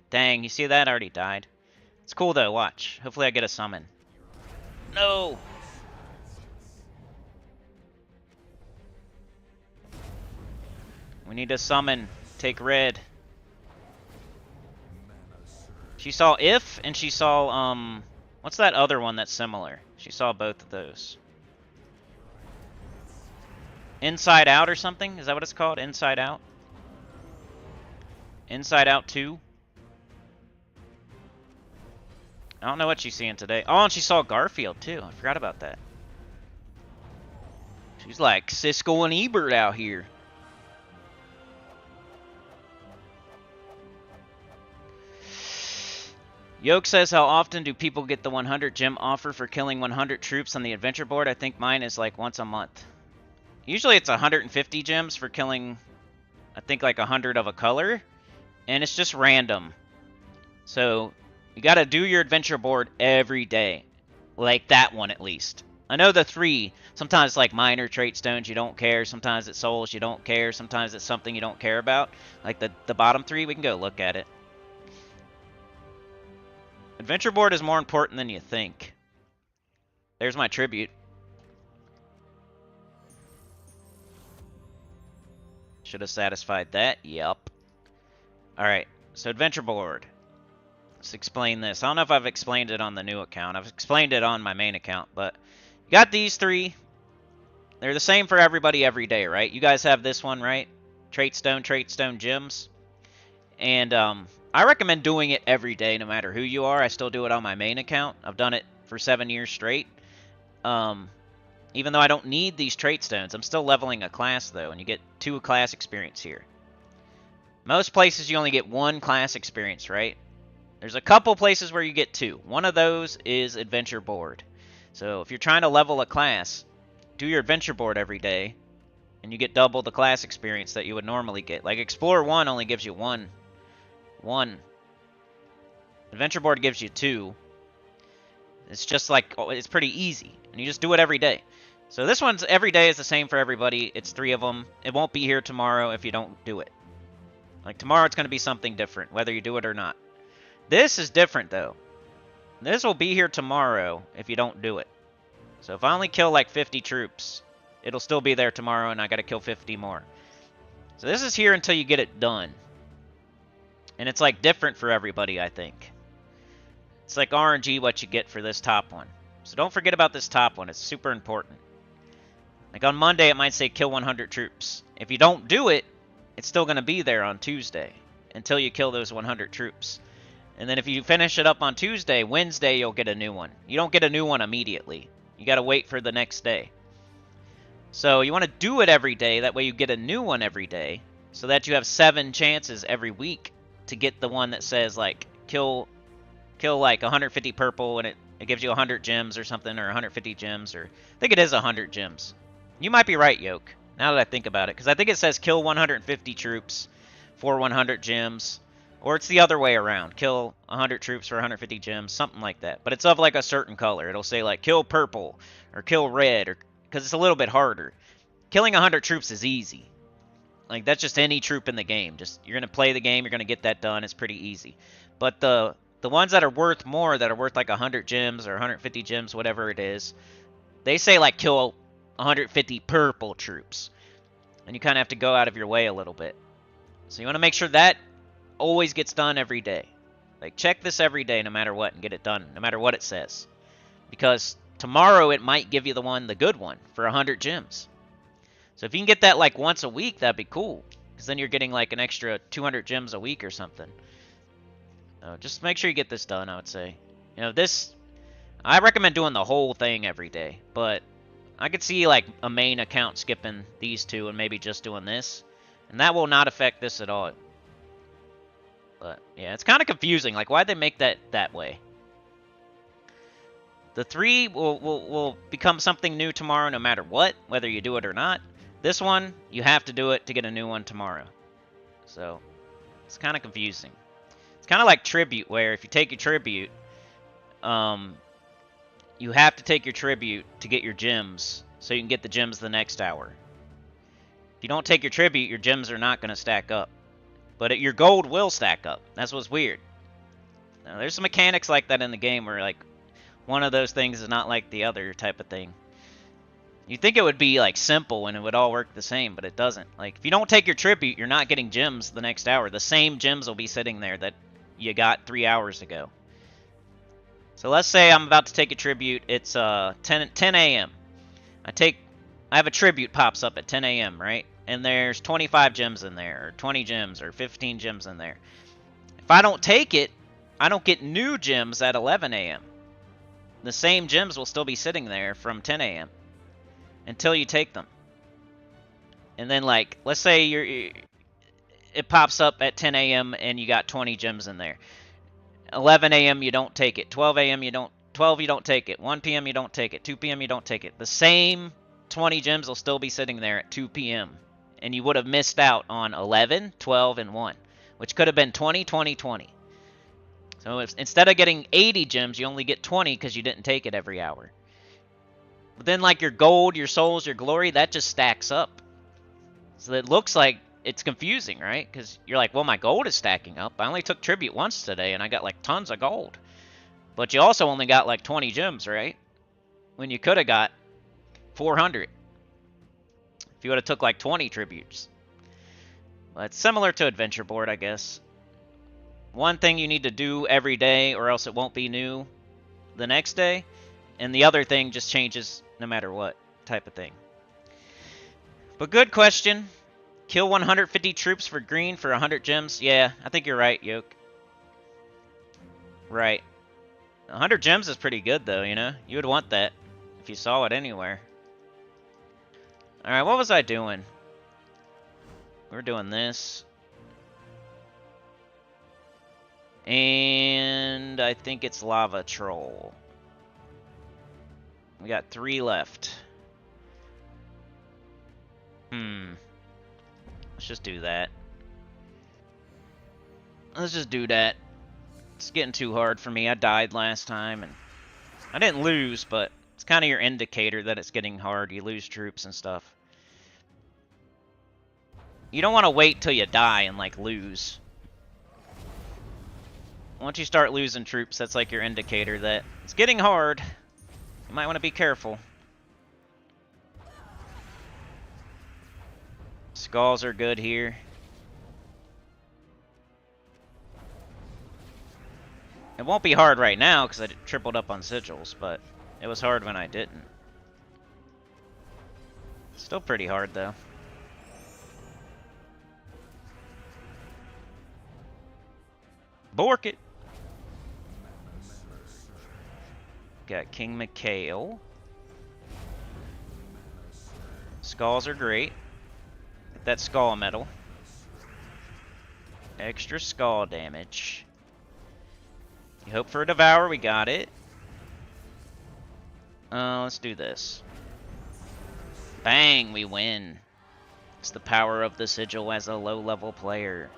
Dang, you see that? I already died. It's cool though, watch. Hopefully I get a summon. No! We need a summon. Take red. She saw If, and she saw, what's that other one that's similar? She saw both of those. Inside Out or something? Is that what it's called? Inside Out? Inside Out 2? I don't know what she's seeing today. Oh, and she saw Garfield too. I forgot about that. She's like Siskel and Ebert out here. Yoke says, how often do people get the 100 gem offer for killing 100 troops on the adventure board? I think mine is like once a month. Usually it's 150 gems for killing, I think, like 100 of a color. And it's just random. So you got to do your adventure board every day. Like that one at least. I know the 3, sometimes like minor trait stones you don't care. Sometimes it's souls you don't care. Sometimes it's something you don't care about. Like the bottom 3, we can go look at it. Adventure board is more important than you think. There's my tribute. Should have satisfied that. Yup. Alright, so adventure board. Let's explain this. I don't know if I've explained it on the new account. I've explained it on my main account, but you got these 3. They're the same for everybody every day, right? You guys have this one, right? Trait stone gems. And I recommend doing it every day, no matter who you are. I still do it on my main account. I've done it for 7 years straight. Even though I don't need these trait stones, I'm still leveling a class, though, and you get 2 class experience here. Most places you only get 1 class experience, right? There's a couple places where you get 2. One of those is adventure board. So if you're trying to level a class, do your adventure board every day, and you get double the class experience that you would normally get. Like Explorer 1 only gives you 1. Adventure board gives you 2. It's just like, it's pretty easy, and you just do it every day. So this one's every day is the same for everybody. It's 3 of them. It won't be here tomorrow if you don't do it. Like tomorrow it's going to be something different, whether you do it or not. This is different though. This will be here tomorrow if you don't do it. So if I only kill like 50 troops, it'll still be there tomorrow, and I got to kill 50 more. So this is here until you get it done. And it's like different for everybody, I think. It's like RNG what you get for this top one. So don't forget about this top one. It's super important. Like on Monday, it might say kill 100 troops. If you don't do it, it's still going to be there on Tuesday until you kill those 100 troops. And then if you finish it up on Tuesday, Wednesday, you'll get a new one. You don't get a new one immediately. You got to wait for the next day. So you want to do it every day. That way you get a new one every day. So that you have 7 chances every week to get the one that says, like, kill like 150 purple, and it gives you 100 gems or something, or 150 gems, or I think it is 100 gems. You might be right, Yoke, now that I think about it, because I think it says kill 150 troops for 100 gems, or it's the other way around. Kill 100 troops for 150 gems, something like that. But it's of like a certain color. It'll say like kill purple or kill red, or because it's a little bit harder. Killing 100 troops is easy. Like that's just any troop in the game. Just you're gonna play the game, you're gonna get that done. It's pretty easy. But the ones that are worth more, that are worth like 100 gems or 150 gems, whatever it is, they say like kill 150 purple troops. And you kind of have to go out of your way a little bit. So you want to make sure that always gets done every day. Like check this every day no matter what and get it done, no matter what it says. Because tomorrow it might give you the good one for 100 gems. So if you can get that like once a week, that'd be cool. Because then you're getting like an extra 200 gems a week or something. Just make sure you get this done, I would say. You know, this, I recommend doing the whole thing every day. But I could see like a main account skipping these two and maybe just doing this. And that will not affect this at all. But yeah, it's kind of confusing. Like, why'd they make that way? The 3 will become something new tomorrow no matter what, whether you do it or not. This one, you have to do it to get a new one tomorrow. So, it's kind of confusing. It's kind of like Tribute, where if you take your Tribute, you have to take your Tribute to get your gems, so you can get the gems the next hour. If you don't take your Tribute, your gems are not going to stack up. But your gold will stack up. That's what's weird. Now, there's some mechanics like that in the game where, like, one of those things is not like the other type of thing. You'd think it would be, like, simple and it would all work the same, but it doesn't. Like, if you don't take your Tribute, you're not getting gems the next hour. The same gems will be sitting there that you got 3 hours ago. So let's say I'm about to take a Tribute. It's 10 a.m. I have a Tribute pops up at 10 a.m., right? And there's 25 gems in there, or 20 gems, or 15 gems in there. If I don't take it, I don't get new gems at 11 a.m. The same gems will still be sitting there from 10 a.m. until you take them. And then, like, let's say it pops up at 10 a.m. and you got 20 gems in there. 11 a.m. you don't take it. 12 a.m. you don't take it. 1 p.m. you don't take it. 2 p.m. you don't take it. The same 20 gems will still be sitting there at 2 p.m. And you would have missed out on 11, 12, and 1, which could have been 20, 20, 20. So instead of getting 80 gems, you only get 20 because you didn't take it every hour. But then, like, your gold, your souls, your glory, that just stacks up. So it looks like it's confusing, right? Because you're like, well, my gold is stacking up. I only took Tribute once today, and I got, like, tons of gold. But you also only got, like, 20 gems, right? When you could have got 400. If you would have took, like, 20 Tributes. Well, it's similar to Adventure Board, I guess. One thing you need to do every day, or else it won't be new the next day. And the other thing just changes no matter what type of thing. But good question. Kill 150 troops for green for 100 gems. Yeah, I think you're right, Yoke. Right. 100 gems is pretty good, though, you know? You would want that if you saw it anywhere. Alright, what was I doing? We're doing this. And I think it's Lava Troll. We got 3 left. Let's just do that. Let's just do that. It's getting too hard for me. I died last time, and I didn't lose, but it's kind of your indicator that it's getting hard. You lose troops and stuff. You don't want to wait till you die and, like, lose. Once you start losing troops, that's like your indicator that it's getting hard. You might want to be careful. Skulls are good here. It won't be hard right now because I tripled up on sigils, but it was hard when I didn't. Still pretty hard, though. Bork it! Got King Mikhail. Skulls are great. Get that skull medal. Extra skull damage. You hope for a Devour, we got it. Let's do this. Bang, we win. It's the power of the sigil as a low-level player.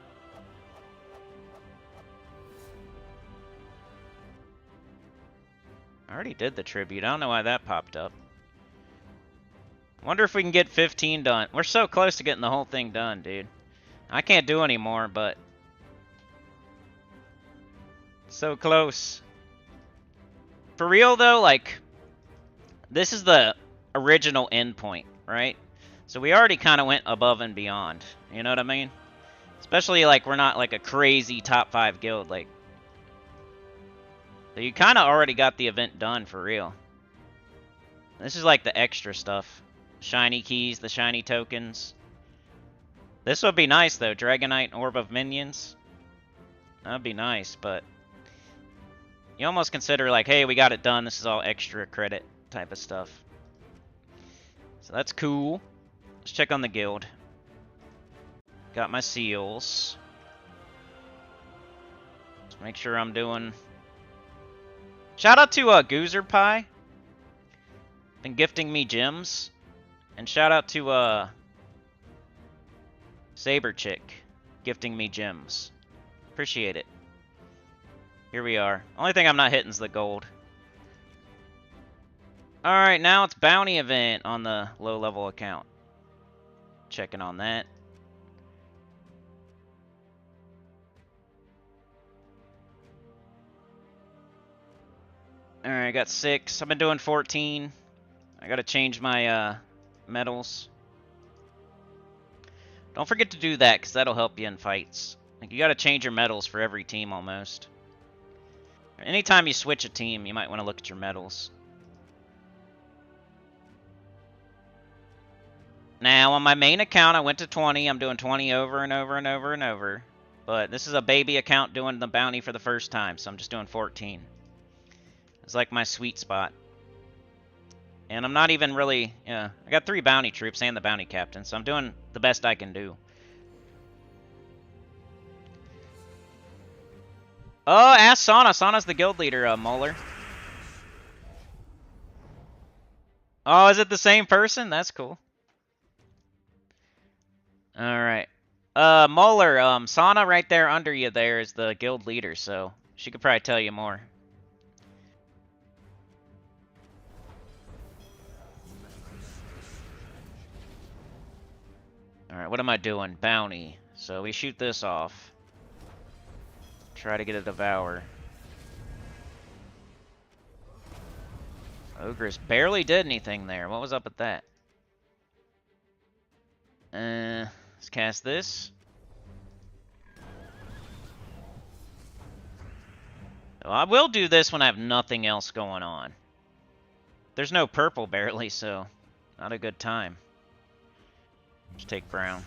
I already did the tribute. I don't know why that popped up. Wonder if we can get 15 done. We're so close to getting the whole thing done, dude. I can't do any more, but... so close. For real, though, like... this is the original endpoint, right? So we already kind of went above and beyond. You know what I mean? Especially, like, we're not, like, a crazy top 5 guild, like... so you kind of already got the event done, for real. This is, like, the extra stuff. Shiny keys, the shiny tokens. This would be nice, though. Dragonite Orb of Minions. That would be nice, but... you almost consider, like, hey, we got it done. This is all extra credit type of stuff. So that's cool. Let's check on the guild. Got my seals. Let's make sure I'm doing... Shout out to Goozer Pie. Been gifting me gems. And shout out to Saber Chick gifting me gems. Appreciate it. Here we are. Only thing I'm not hitting is the gold. Alright, now it's bounty event on the low level account. Checking on that. Alright, I got 6. I've been doing 14. I gotta change my medals. Don't forget to do that, because that'll help you in fights. Like, you gotta change your medals for every team, almost. Anytime you switch a team, you might want to look at your medals. Now, on my main account, I went to 20. I'm doing 20 over and over and over and over. But this is a baby account doing the bounty for the first time, so I'm just doing 14. It's like my sweet spot. And I'm not even really... I got 3 bounty troops and the bounty captain, so I'm doing the best I can do. Oh, ask Sana. Sana's the guild leader, Moeller. Oh, is it the same person? That's cool. Alright. Moeller, Sana right there under you there is the guild leader, so she could probably tell you more. Alright, what am I doing? Bounty. So we shoot this off. Try to get a devour. Ogress barely did anything there. What was up with that? Let's cast this. Well, I will do this when I have nothing else going on. There's no purple barely, so not a good time. Just take brown.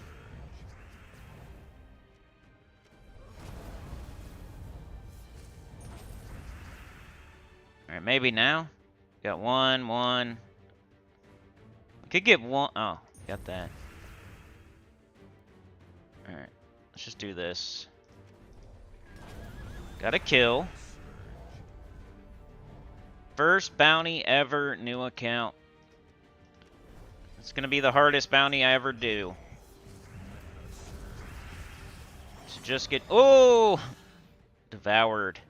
Alright, maybe now. Got one. Could get one. Oh, got that. Alright, let's just do this. Got a kill. First bounty ever, new account. It's gonna be the hardest bounty I ever do. So just get... Oh! Devoured.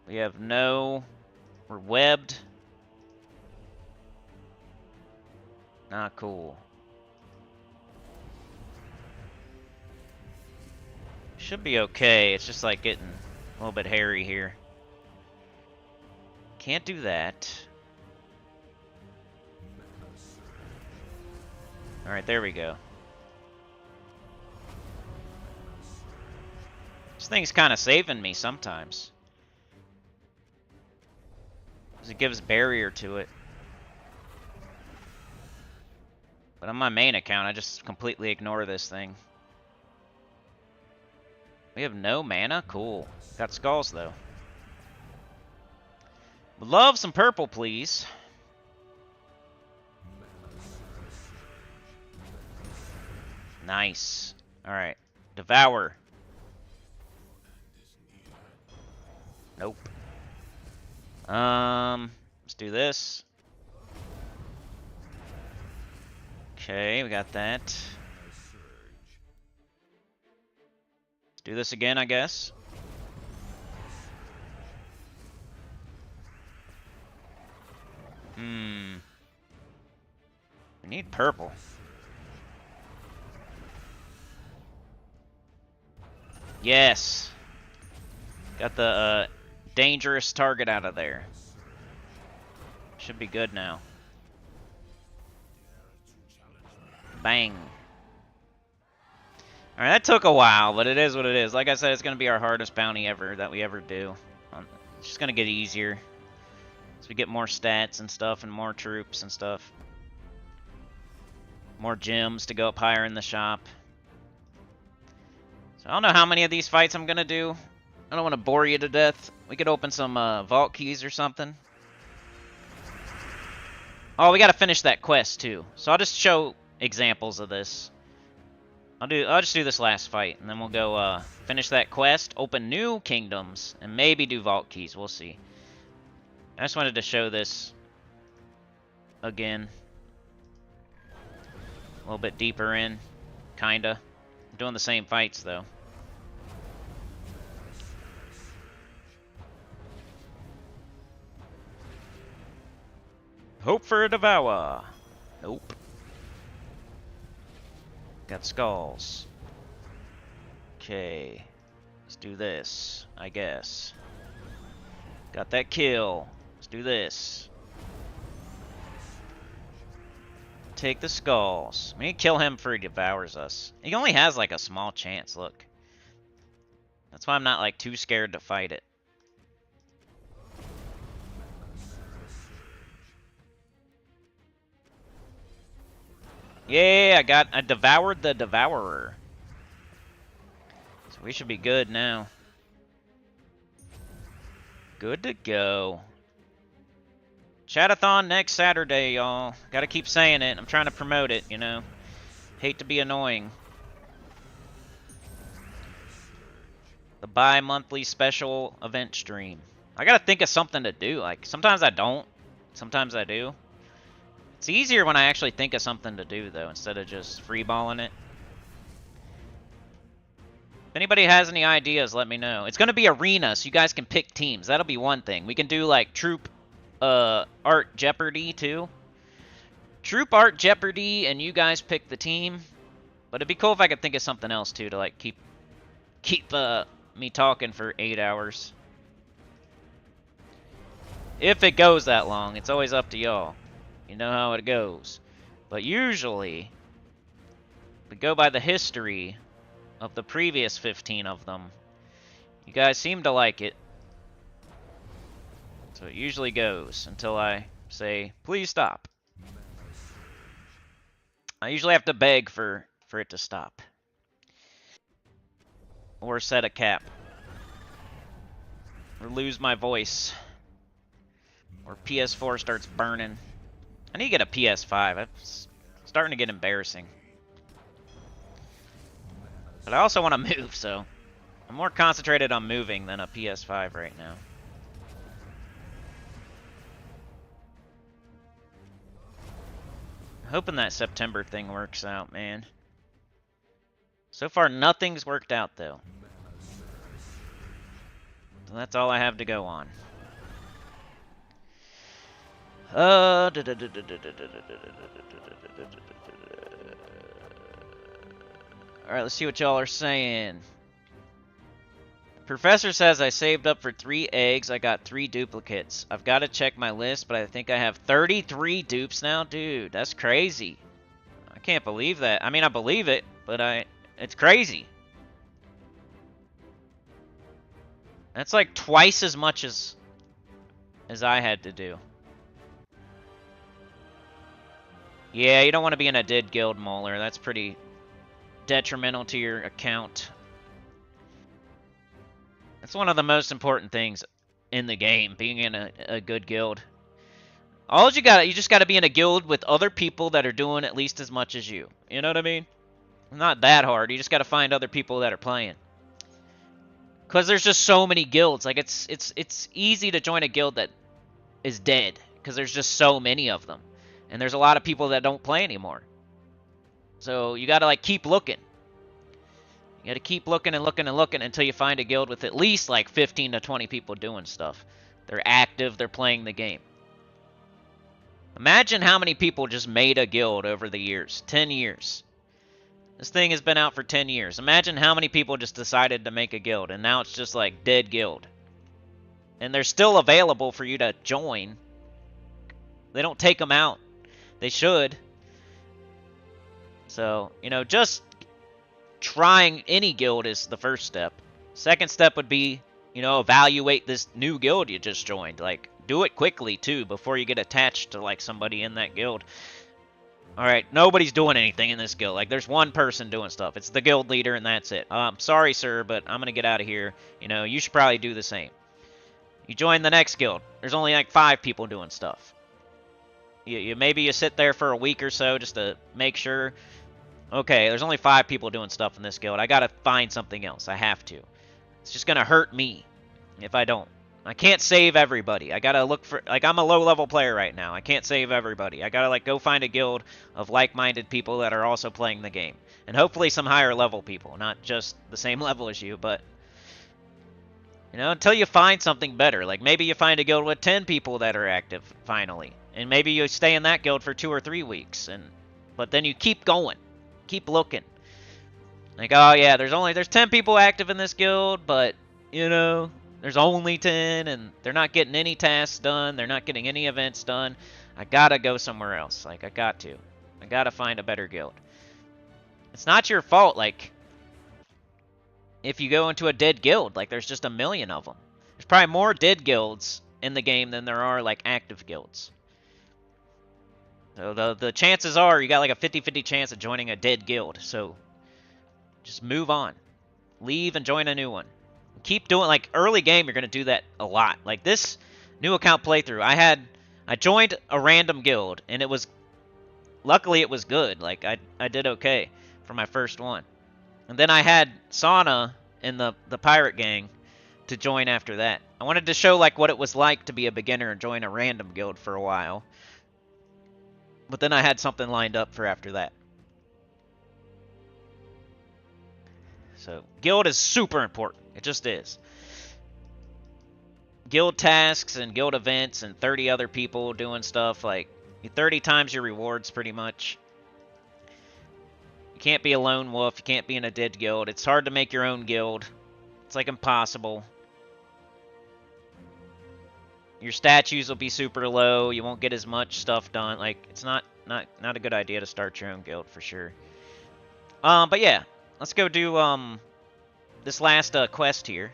We have no... We're webbed. Not cool. Should be okay. It's just like getting a little bit hairy here. Can't do that. Alright, there we go. This thing's kind of saving me sometimes. Because it gives barrier to it. But on my main account, I just completely ignore this thing. We have no mana? Cool. Got skulls, though. Would love some purple, please. Nice. Alright. Devour. Nope. Let's do this. Okay, we got that. Let's do this again, I guess. We need purple. Yes. Got the dangerous target out of there. Should be good now. Bang. Alright, that took a while, but it is what it is. Like I said, it's going to be our hardest bounty ever that we ever do. It's just going to get easier. So we get more stats and stuff and more troops and stuff. More gems to go up higher in the shop. So I don't know how many of these fights I'm going to do. I don't want to bore you to death. We could open some vault keys or something. Oh, we gotta finish that quest too. So I'll just show examples of this. I'll just do this last fight, and then we'll go finish that quest, open new kingdoms, and maybe do vault keys. We'll see. I just wanted to show this again. A little bit deeper in, kinda. I'm doing the same fights though. Hope for a Devour. Nope. Got skulls. Okay. Let's do this, I guess. Got that kill. Let's do this. Take the skulls. We need to kill him before he devours us. He only has like a small chance, look. That's why I'm not like too scared to fight it. Yeah, I devoured the devourer. So we should be good now. Good to go. Chatathon next Saturday, y'all. Gotta keep saying it. I'm trying to promote it, you know. Hate to be annoying. The bi-monthly special event stream. I gotta think of something to do. Like, sometimes I don't. Sometimes I do. It's easier when I actually think of something to do, though, instead of just freeballing it. If anybody has any ideas, let me know. It's gonna be arena, so you guys can pick teams. That'll be one thing. We can do, like, troop Art Jeopardy, too. Troop Art Jeopardy, and you guys pick the team. But it'd be cool if I could think of something else, too, to, like, keep me talking for 8 hours. If it goes that long, it's always up to y'all. You know how it goes. But usually, we go by the history of the previous 15 of them. You guys seem to like it. So it usually goes until I say, please stop. I usually have to beg for it to stop. Or set a cap. Or lose my voice. Or PS4 starts burning. I need to get a PS5. It's starting to get embarrassing. But I also want to move, so I'm more concentrated on moving than a PS5 right now. Hoping that September thing works out, man. So far, nothing's worked out, though. So that's all I have to go on. Alright, let's see what y'all are saying. Professor says I saved up for 3 eggs. I got 3 duplicates. I've got to check my list, but I think I have 33 dupes now. Dude, that's crazy. I can't believe that. I mean, I believe it, but it's crazy. That's like twice as much as I had to do. Yeah, you don't want to be in a dead guild, Molar. That's pretty detrimental to your account. That's one of the most important things in the game, being in a good guild. You just gotta be in a guild with other people that are doing at least as much as you. You know what I mean? Not that hard. You just gotta find other people that are playing. Because there's just so many guilds. Like, it's easy to join a guild that is dead. Because there's just so many of them. And there's a lot of people that don't play anymore. So you gotta, like, keep looking. You gotta keep looking and looking and looking until you find a guild with at least, like, 15 to 20 people doing stuff. They're active, they're playing the game. Imagine how many people just made a guild over the years. 10 years. This thing has been out for 10 years. Imagine how many people just decided to make a guild, and now it's just, like, dead guild. And they're still available for you to join. They don't take them out. They should. So, you know, just trying any guild is the first step. Second step would be, you know, evaluate this new guild you just joined. Like, do it quickly, too, before you get attached to, like, somebody in that guild. Alright, nobody's doing anything in this guild. Like, there's one person doing stuff. It's the guild leader, and that's it. Sorry, sir, but I'm gonna get out of here. You know, you should probably do the same. You join the next guild. There's only, like, 5 people doing stuff. Maybe you sit there for a week or so just to make sure. Okay, there's only 5 people doing stuff in this guild. I gotta find something else. I have to. It's just gonna hurt me if I don't. I can't save everybody. I gotta look for, like, I'm a low-level player right now. I can't save everybody. I gotta, like, go find a guild of like-minded people that are also playing the game. And hopefully some higher-level people, not just the same level as you, but, you know, until you find something better. Like, maybe you find a guild with 10 people that are active, finally. And maybe you stay in that guild for 2 or 3 weeks. But then you keep going. Keep looking. Like, oh, yeah, there's 10 people active in this guild, but, you know, there's only 10, and they're not getting any tasks done. They're not getting any events done. I gotta go somewhere else. Like, I got to. I gotta find a better guild. It's not your fault, like, if you go into a dead guild, like, there's just a million of them. There's probably more dead guilds in the game than there are, like, active guilds. So the chances are you got, like, a 50-50 chance of joining a dead guild, so just move on. Leave and join a new one. Keep doing, like, early game, you're going to do that a lot. Like, this new account playthrough, I joined a random guild, and it was, luckily it was good. Like, I did okay for my first one. And then I had Sauna in the pirate gang to join after that. I wanted to show, like, what it was like to be a beginner and join a random guild for a while. But then I had something lined up for after that. So, guild is super important. It just is. Guild tasks and guild events and 30 other people doing stuff, like, 30 times your rewards, pretty much. You can't be a lone wolf. You can't be in a dead guild. It's hard to make your own guild. It's, like, impossible. Your statues will be super low. You won't get as much stuff done. Like, it's not a good idea to start your own guild, for sure. But yeah. Let's go do, this last, quest here.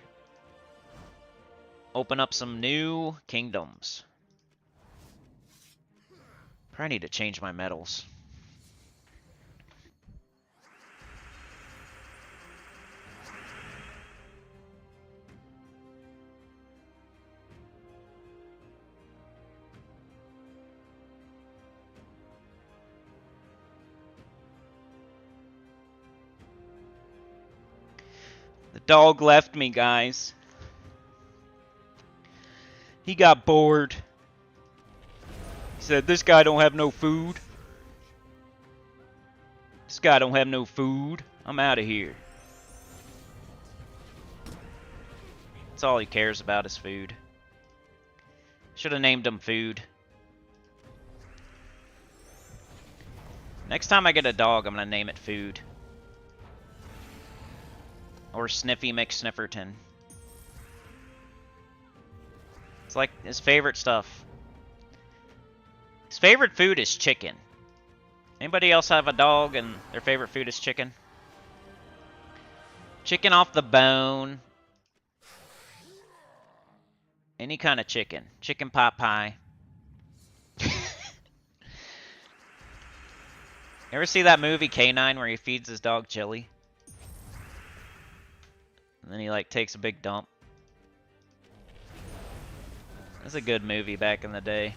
Open up some new kingdoms. Probably need to change my medals. The dog left me, guys. He got bored. He said, this guy don't have no food. This guy don't have no food. I'm out of here. That's all he cares about is food. Should have named him Food. Next time I get a dog, I'm going to name it Food. Or Sniffy McSnifferton. It's like his favorite stuff. His favorite food is chicken. Anybody else have a dog and their favorite food is chicken? Chicken off the bone. Any kind of chicken. Chicken pot pie. Ever see that movie K9 where he feeds his dog chili? And then he, like, takes a big dump. That's a good movie back in the day.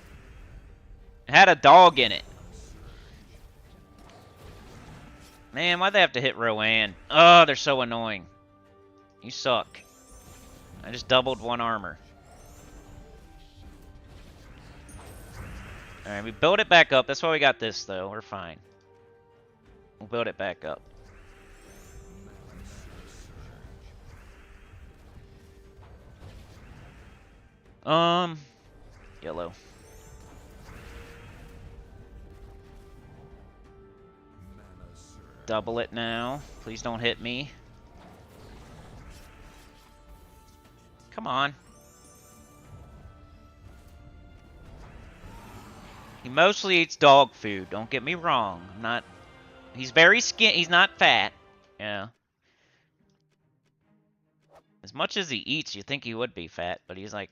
It had a dog in it. Man, why'd they have to hit Rowan? Oh, they're so annoying. You suck. I just doubled 1 armor. Alright, we built it back up. That's why we got this, though. We're fine. We'll build it back up. Yellow. Double it now. Please don't hit me. Come on. He mostly eats dog food. Don't get me wrong. I'm not. He's very skinny. He's not fat. Yeah. As much as he eats, you think he would be fat, but he's like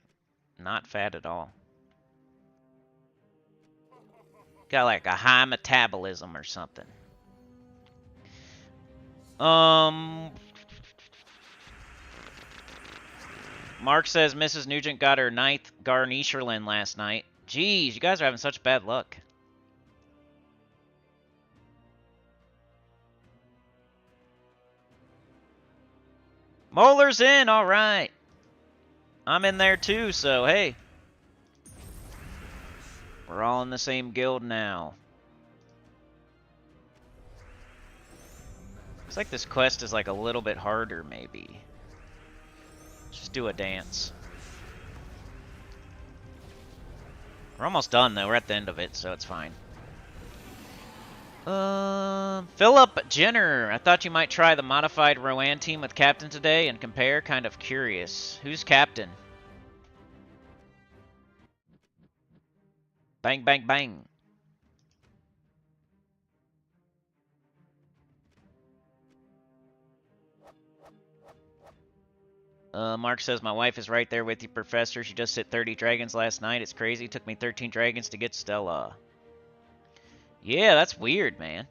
not fat at all. Got like a high metabolism or something. Mark says Mrs. Nugent got her 9th Garnisherland last night. Jeez, you guys are having such bad luck. Molar's in, alright. I'm in there too, so hey. We're all in the same guild now. Looks like this quest is like a little bit harder, maybe. Let's just do a dance. We're almost done, though. We're at the end of it, so it's fine. Philip Jenner. I thought you might try the modified Rowan team with Captain today and compare. Kind of curious. Who's Captain? Bang, bang, bang. Mark says, my wife is right there with you, Professor. She just hit 30 dragons last night. It's crazy. It took me 13 dragons to get Stella. Yeah, that's weird, man.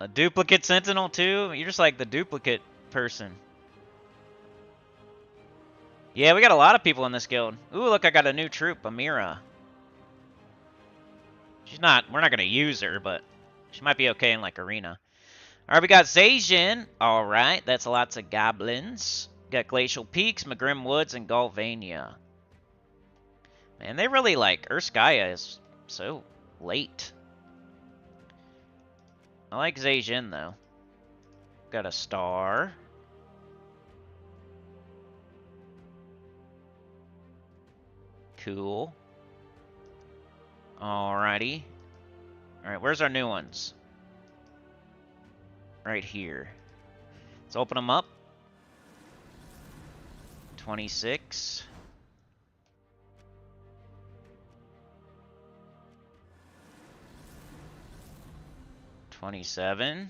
A duplicate sentinel, too? You're just like the duplicate person. Yeah, we got a lot of people in this guild. Ooh, look, I got a new troop, Amira. She's not, we're not going to use her, but she might be okay in, like, arena. Alright, we got Zajan. Alright, that's lots of goblins. Got Glacial Peaks, Magrim Woods, and Galvania. Man, they really, like, Urskaya is so late. I like Zajan, though. Got a star. Cool. Alrighty. Alright, where's our new ones? Right here. Let's open them up. 26. $27.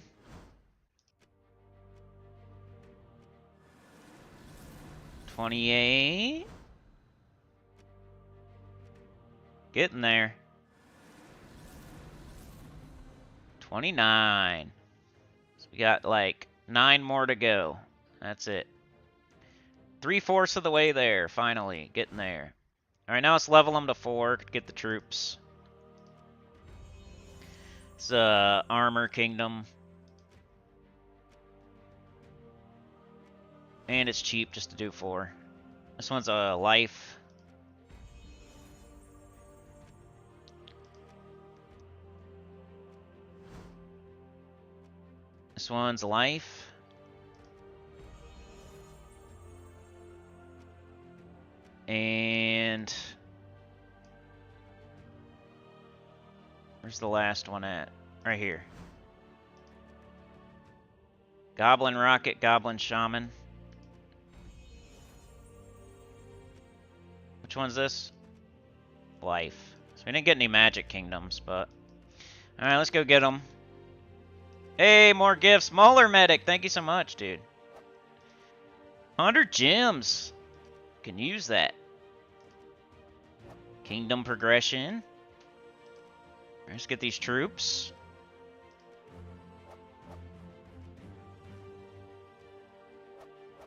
28. Getting there. 29. So we got like 9 more to go. That's it. 3/4 of the way there, finally. Getting there. Alright, now let's level them to 4. Get the troops. It's Armor Kingdom. And it's cheap just to do 4. This one's a life. This one's life. And where's the last one at? Right here. Goblin Rocket, Goblin Shaman. Which one's this? Life. So we didn't get any Magic Kingdoms, but... Alright, let's go get them. Hey, more gifts. Mauler Medic, thank you so much, dude. 100 gems. Can use that. Kingdom progression. Let's get these troops.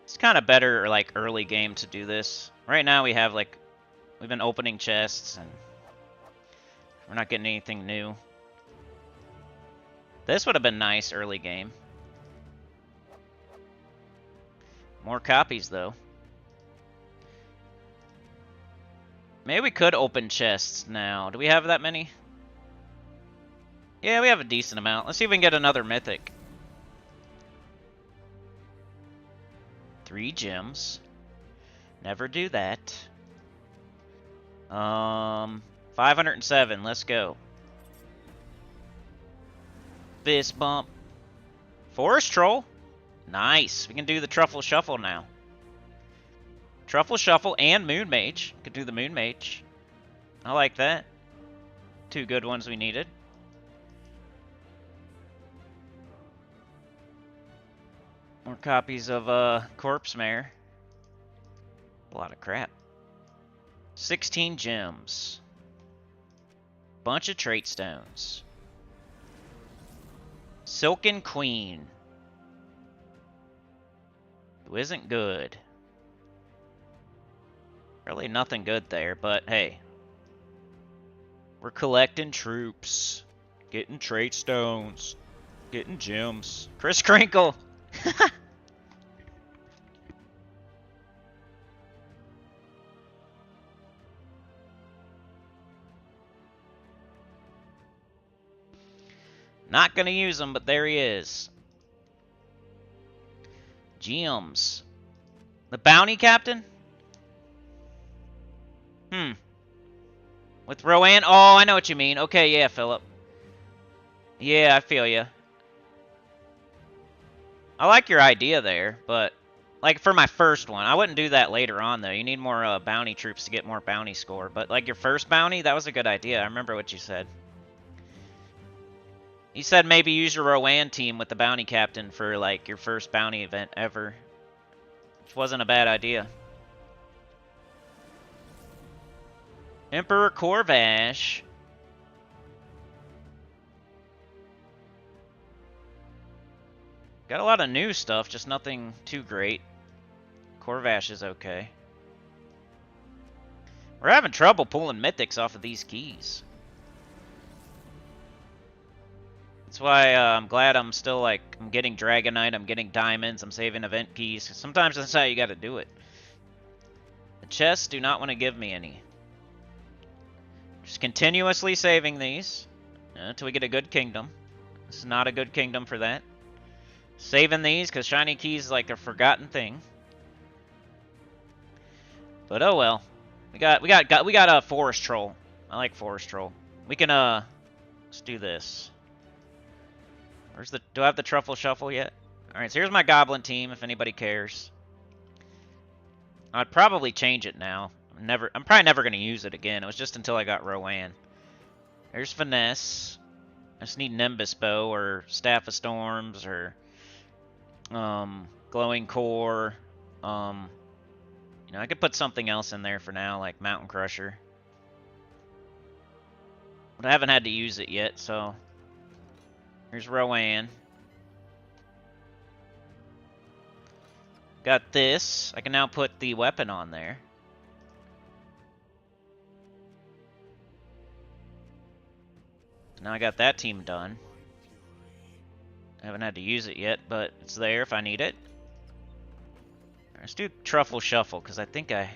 It's kind of better, like, early game to do this. Right now we have, like, we've been opening chests, and we're not getting anything new. This would have been nice early game. More copies, though. Maybe we could open chests now. Do we have that many? Yeah, we have a decent amount. Let's see if we can get another mythic. 3 gems. Never do that. 507. Let's go. Fist bump. Forest Troll. Nice. We can do the Truffle Shuffle now. Truffle Shuffle and Moon Mage. Could do the Moon Mage. I like that. 2 good ones we needed. More copies of Corpse Mare. A lot of crap. 16 gems. Bunch of trait stones. Silken Queen. Who isn't good. Really nothing good there, but hey. We're collecting troops. Getting trait stones. Getting gems. Chris Crinkle. Not gonna use him, but there he is. Gems. The bounty captain? With Rowan? Oh, I know what you mean. Okay, yeah, Philip. Yeah, I feel you. I like your idea there, but like for my first one, I wouldn't do that later on though. You need more bounty troops to get more bounty score. But like your first bounty, that was a good idea. I remember what you said. You said maybe use your Rowan team with the bounty captain for like your first bounty event ever, which wasn't a bad idea. Emperor Corvash. Got a lot of new stuff, just nothing too great. Corvash is okay. We're having trouble pulling mythics off of these keys. That's why I'm glad I'm still like, I'm getting Dragonite, I'm getting diamonds, I'm saving event keys. Sometimes that's how you gotta do it. The chests do not want to give me any. Just continuously saving these until we get a good kingdom. This is not a good kingdom for that. Saving these because shiny keys is like a forgotten thing. But oh well. We got a forest troll. I like forest troll. We can let's do this. Where's the do I have the truffle shuffle yet? Alright, so here's my goblin team if anybody cares. I'd probably change it now. I'm probably never gonna use it again. It was just until I got Rowan. There's Finesse. I just need Nimbus Bow or Staff of Storms or Glowing Core. You know, I could put something else in there for now, like Mountain Crusher. But I haven't had to use it yet, so here's Rowan. Got this. I can now put the weapon on there. Now I got that team done. I haven't had to use it yet, but it's there if I need it. Let's do Truffle Shuffle, because I think I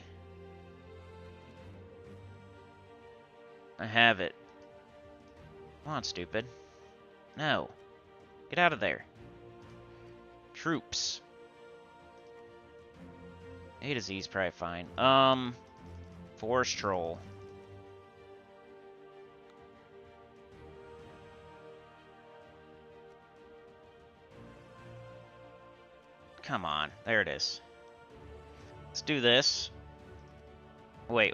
have it. Come on, stupid. No. Get out of there. Troops. A to Z is probably fine. Forest Troll. Come on. There it is. Let's do this. Wait.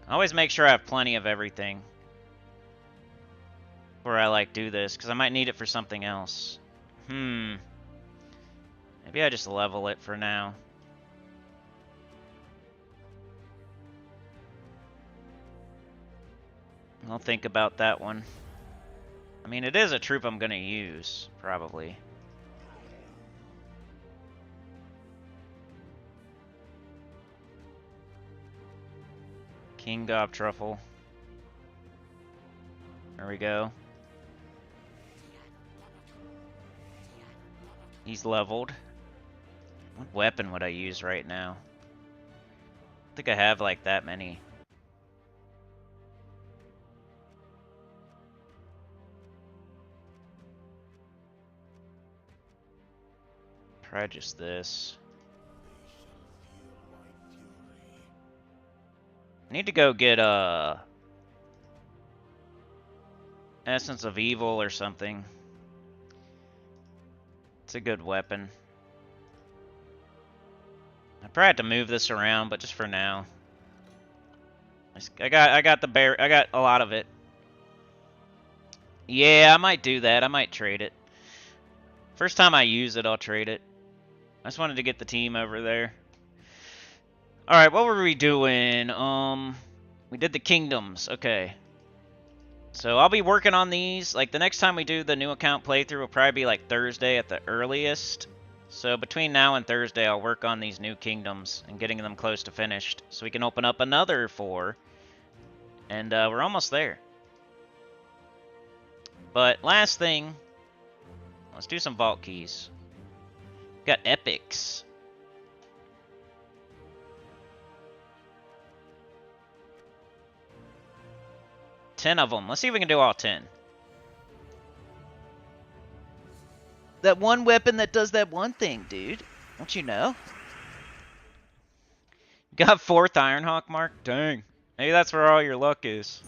Always make sure I have plenty of everything before I like do this, because I might need it for something else. Maybe I just level it for now. I'll think about that one. I mean, it is a troop I'm gonna use, probably. King Gob Truffle. There we go. He's leveled. What weapon would I use right now? I think I have like that many. Try just this. I need to go get Essence of Evil or something. It's a good weapon. I probably have to move this around, but just for now. I got the bear. I got a lot of it. Yeah, I might do that. I might trade it. First time I use it, I'll trade it. I just wanted to get the team over there. Alright, what were we doing? We did the kingdoms. Okay. So I'll be working on these. Like, the next time we do the new account playthrough will probably be like Thursday at the earliest. So between now and Thursday, I'll work on these new kingdoms and getting them close to finished. So we can open up another 4. And we're almost there. But last thing, let's do some vault keys. Got epics. $10 of them. Let's see if we can do all 10. That one weapon that does that one thing, dude. Don't you know? Got 4th Ironhawk mark? Dang. Maybe that's where all your luck is.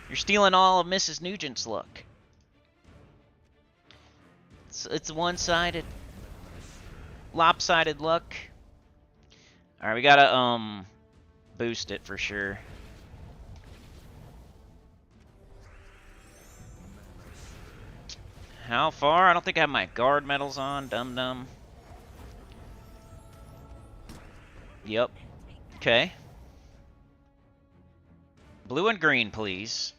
You're stealing all of Mrs. Nugent's luck. It's one-sided. Lopsided luck. Alright, we gotta, boost it for sure. How far? I don't think I have my guard medals on. Dum-dum. Yep. Okay. Blue and green, please.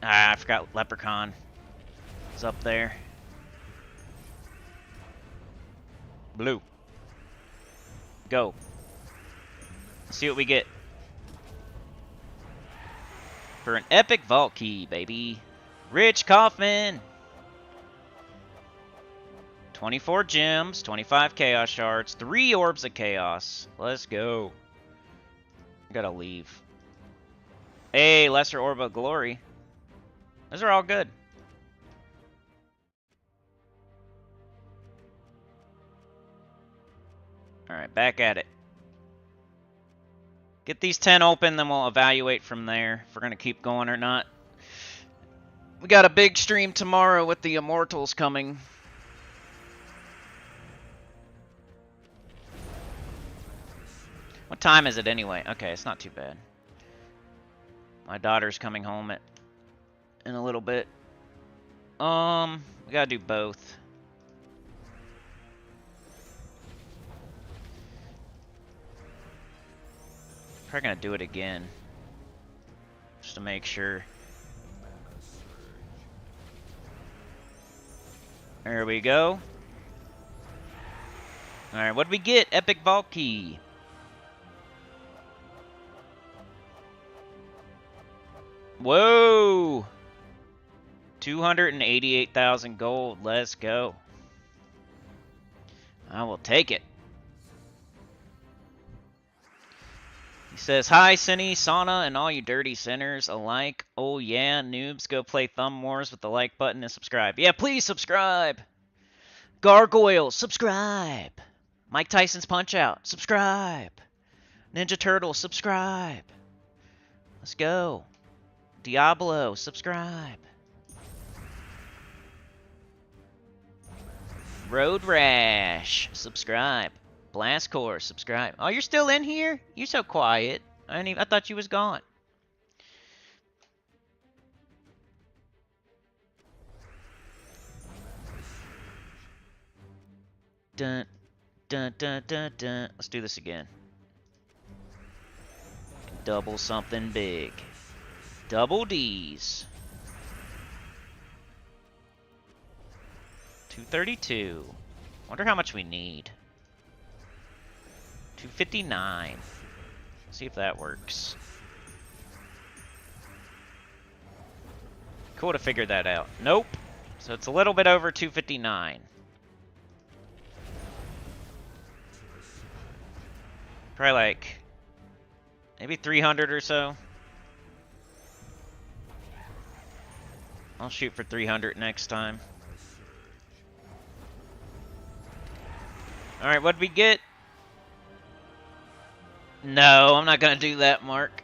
Ah, I forgot Leprechaun. It's up there. Blue. Go. Let's see what we get. For an epic vault key, baby. Rich Kaufman. 24 gems, 25 chaos shards, 3 orbs of chaos. Let's go. I gotta leave. Hey, lesser orb of glory. Those are all good. Alright, back at it. Get these 10 open, then we'll evaluate from there if we're gonna keep going or not. We got a big stream tomorrow with the Immortals coming. What time is it anyway? Okay, it's not too bad. My daughter's coming home in a little bit. We gotta do both. Probably gonna do it again. Just to make sure. There we go. Alright, what did we get? Epic Vault Key. Whoa! 288,000 gold. Let's go. I will take it. He says, hi, Cinny, Sauna, and all you dirty sinners alike. Oh, yeah, noobs, go play Thumb Wars with the like button and subscribe. Yeah, please subscribe. Gargoyle, subscribe. Mike Tyson's Punch-Out, subscribe. Ninja Turtle, subscribe. Let's go. Diablo, subscribe. Road Rash, subscribe. Blast Core, subscribe. Oh, you're still in here? You're so quiet. I thought you was gone. Dun, dun, dun, dun, dun. Let's do this again. Double something big. Double D's. 232. Wonder how much we need. 259. See if that works. Cool to figure that out. Nope. So it's a little bit over 259. Probably like maybe 300 or so. I'll shoot for 300 next time. Alright, what'd we get? No, I'm not gonna do that, Mark.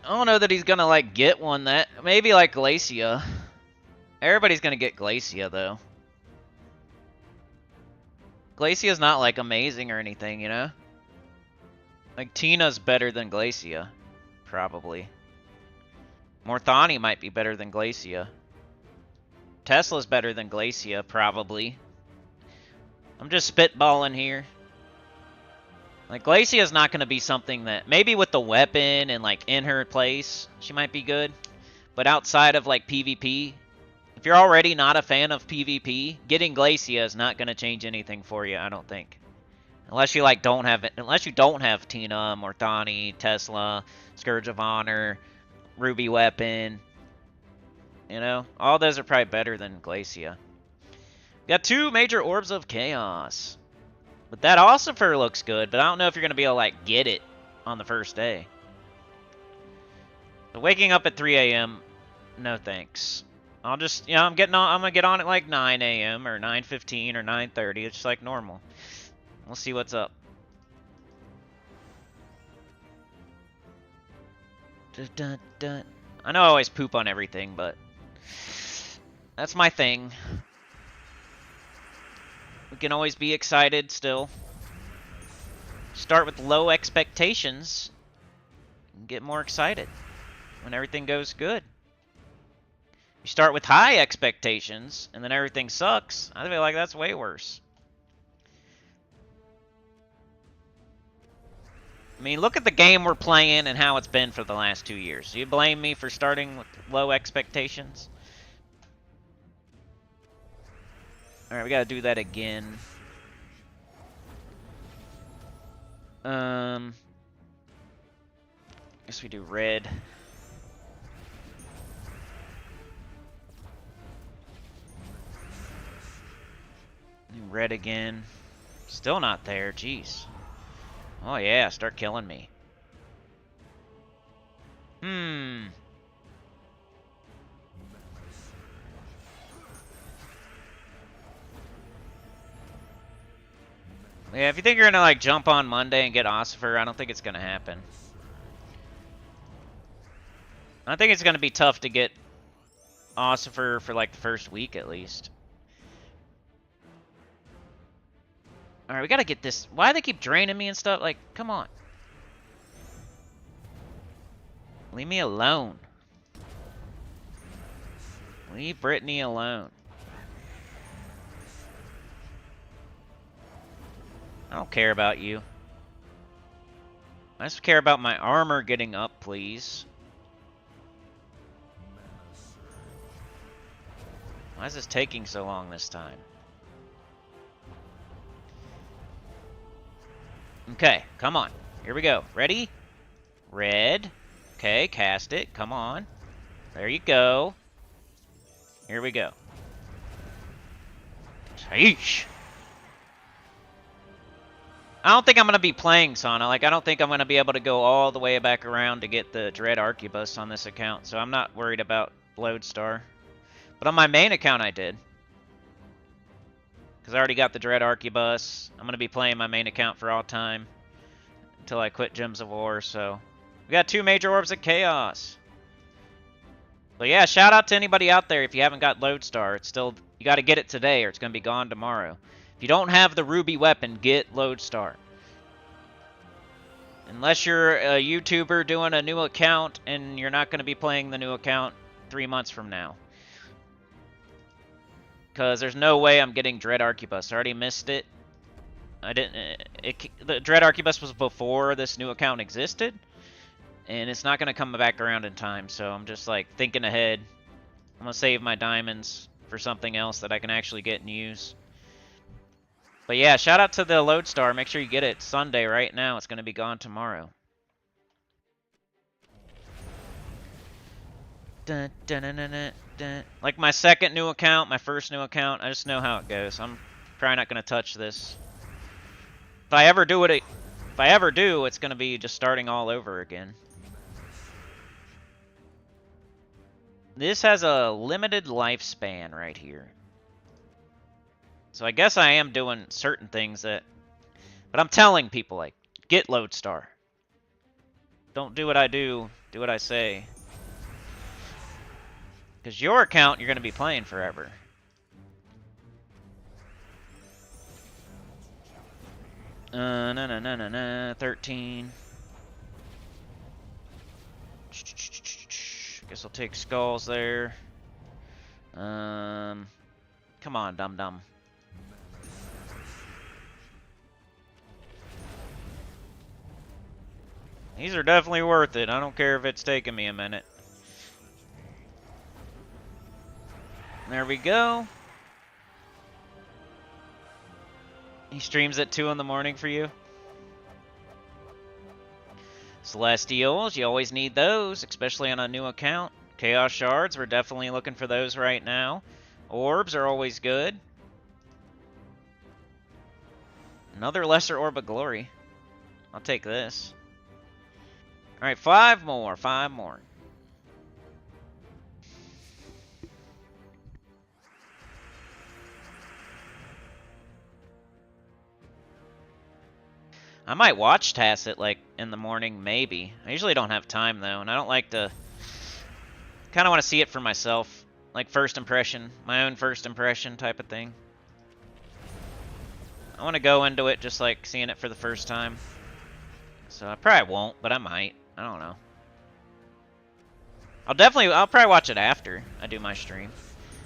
I don't know that he's gonna, like, get one that... Maybe, like, Glacia. Everybody's gonna get Glacia, though. Glacia's not, like, amazing or anything, you know? Like, Tina's better than Glacia. Probably. Morthani might be better than Glacia. Tesla's better than Glacia, probably. I'm just spitballing here. Like, Glacia's not going to be something that... Maybe with the weapon and, like, in her place, she might be good. But outside of, like, PvP, if you're already not a fan of PvP, getting Glacia is not going to change anything for you, I don't think. Unless you like don't have it, unless you don't have Tina, Morthani, Tesla, Scourge of Honor, Ruby Weapon. You know, all those are probably better than Glacia. Got 2 major Orbs of Chaos. But that Ossifer looks good, but I don't know if you're going to be able to, like, get it on the first day. But waking up at 3 a.m., no thanks. I'll just, you know, I'm going to get on at, like, 9 a.m. or 9:15 or 9:30. It's just like normal. We'll see what's up. Dun, dun, dun. I know I always poop on everything, but that's my thing. We can always be excited still. Start with low expectations and get more excited when everything goes good. You start with high expectations and then everything sucks. I feel like that's way worse. I mean, look at the game we're playing and how it's been for the last 2 years. You blame me for starting with low expectations? Alright, we gotta do that again. Guess we do red. Do red again. Still not there, jeez. Oh yeah, start killing me. Yeah, if you think you're gonna like jump on Monday and get Ossifer, I don't think it's gonna happen. I think it's gonna be tough to get Ossifer for like the first week at least. Alright, we gotta get this. Why do they keep draining me and stuff? Like, come on. Leave me alone. Leave Brittany alone. I don't care about you. I just care about my armor getting up, please. Why is this taking so long this time? Okay, come on. Here we go. Ready? Red. Okay, cast it. Come on. There you go. Here we go. Sheesh. I don't think I'm going to be playing Sana. Like, I don't think I'm going to be able to go all the way back around to get the Dread Arquebus on this account, so I'm not worried about Lodestar. But on my main account, I did. Because I already got the Dread Arquebus. I'm going to be playing my main account for all time until I quit Gems of War, so... We got 2 major Orbs of Chaos. But yeah, shout out to anybody out there if you haven't got Lodestar. It's still... You got to get it today or it's going to be gone tomorrow. If you don't have the Ruby weapon, get Lodestar. Unless you're a YouTuber doing a new account and you're not going to be playing the new account 3 months from now. Because there's no way I'm getting Dread Arquebus. I already missed it. I didn't... the Dread Arquebus was before this new account existed. And it's not going to come back around in time. So I'm just like thinking ahead. I'm going to save my diamonds for something else that I can actually get and use. But yeah, shout out to the Lodestar. Make sure you get it Sunday right now. It's going to be gone tomorrow. Dun, dun, dun, dun, dun, dun. Like my second new account, my first new account, I just know how it goes. I'm probably not going to touch this. If I ever do, it's going to be just starting all over again. This has a limited lifespan right here. So I guess I am doing certain things that... But I'm telling people, like, get Lodestar. Don't do what I do, do what I say. Because your account, you're going to be playing forever. No, 13. Guess I'll take skulls there. Come on, dum-dum. These are definitely worth it. I don't care if it's taking me a minute. There we go. He streams at 2 in the morning for you. Celestials, you always need those, especially on a new account. Chaos Shards, we're definitely looking for those right now. Orbs are always good. Another Lesser Orb of Glory. I'll take this. Alright, 5 more, 5 more. I might watch Tacit, like, in the morning, maybe. I usually don't have time, though, and I don't like to... kind of want to see it for myself. Like, first impression. My own first impression type of thing. I want to go into it just, like, seeing it for the first time. So I probably won't, but I might. I don't know. I'll probably watch it after I do my stream.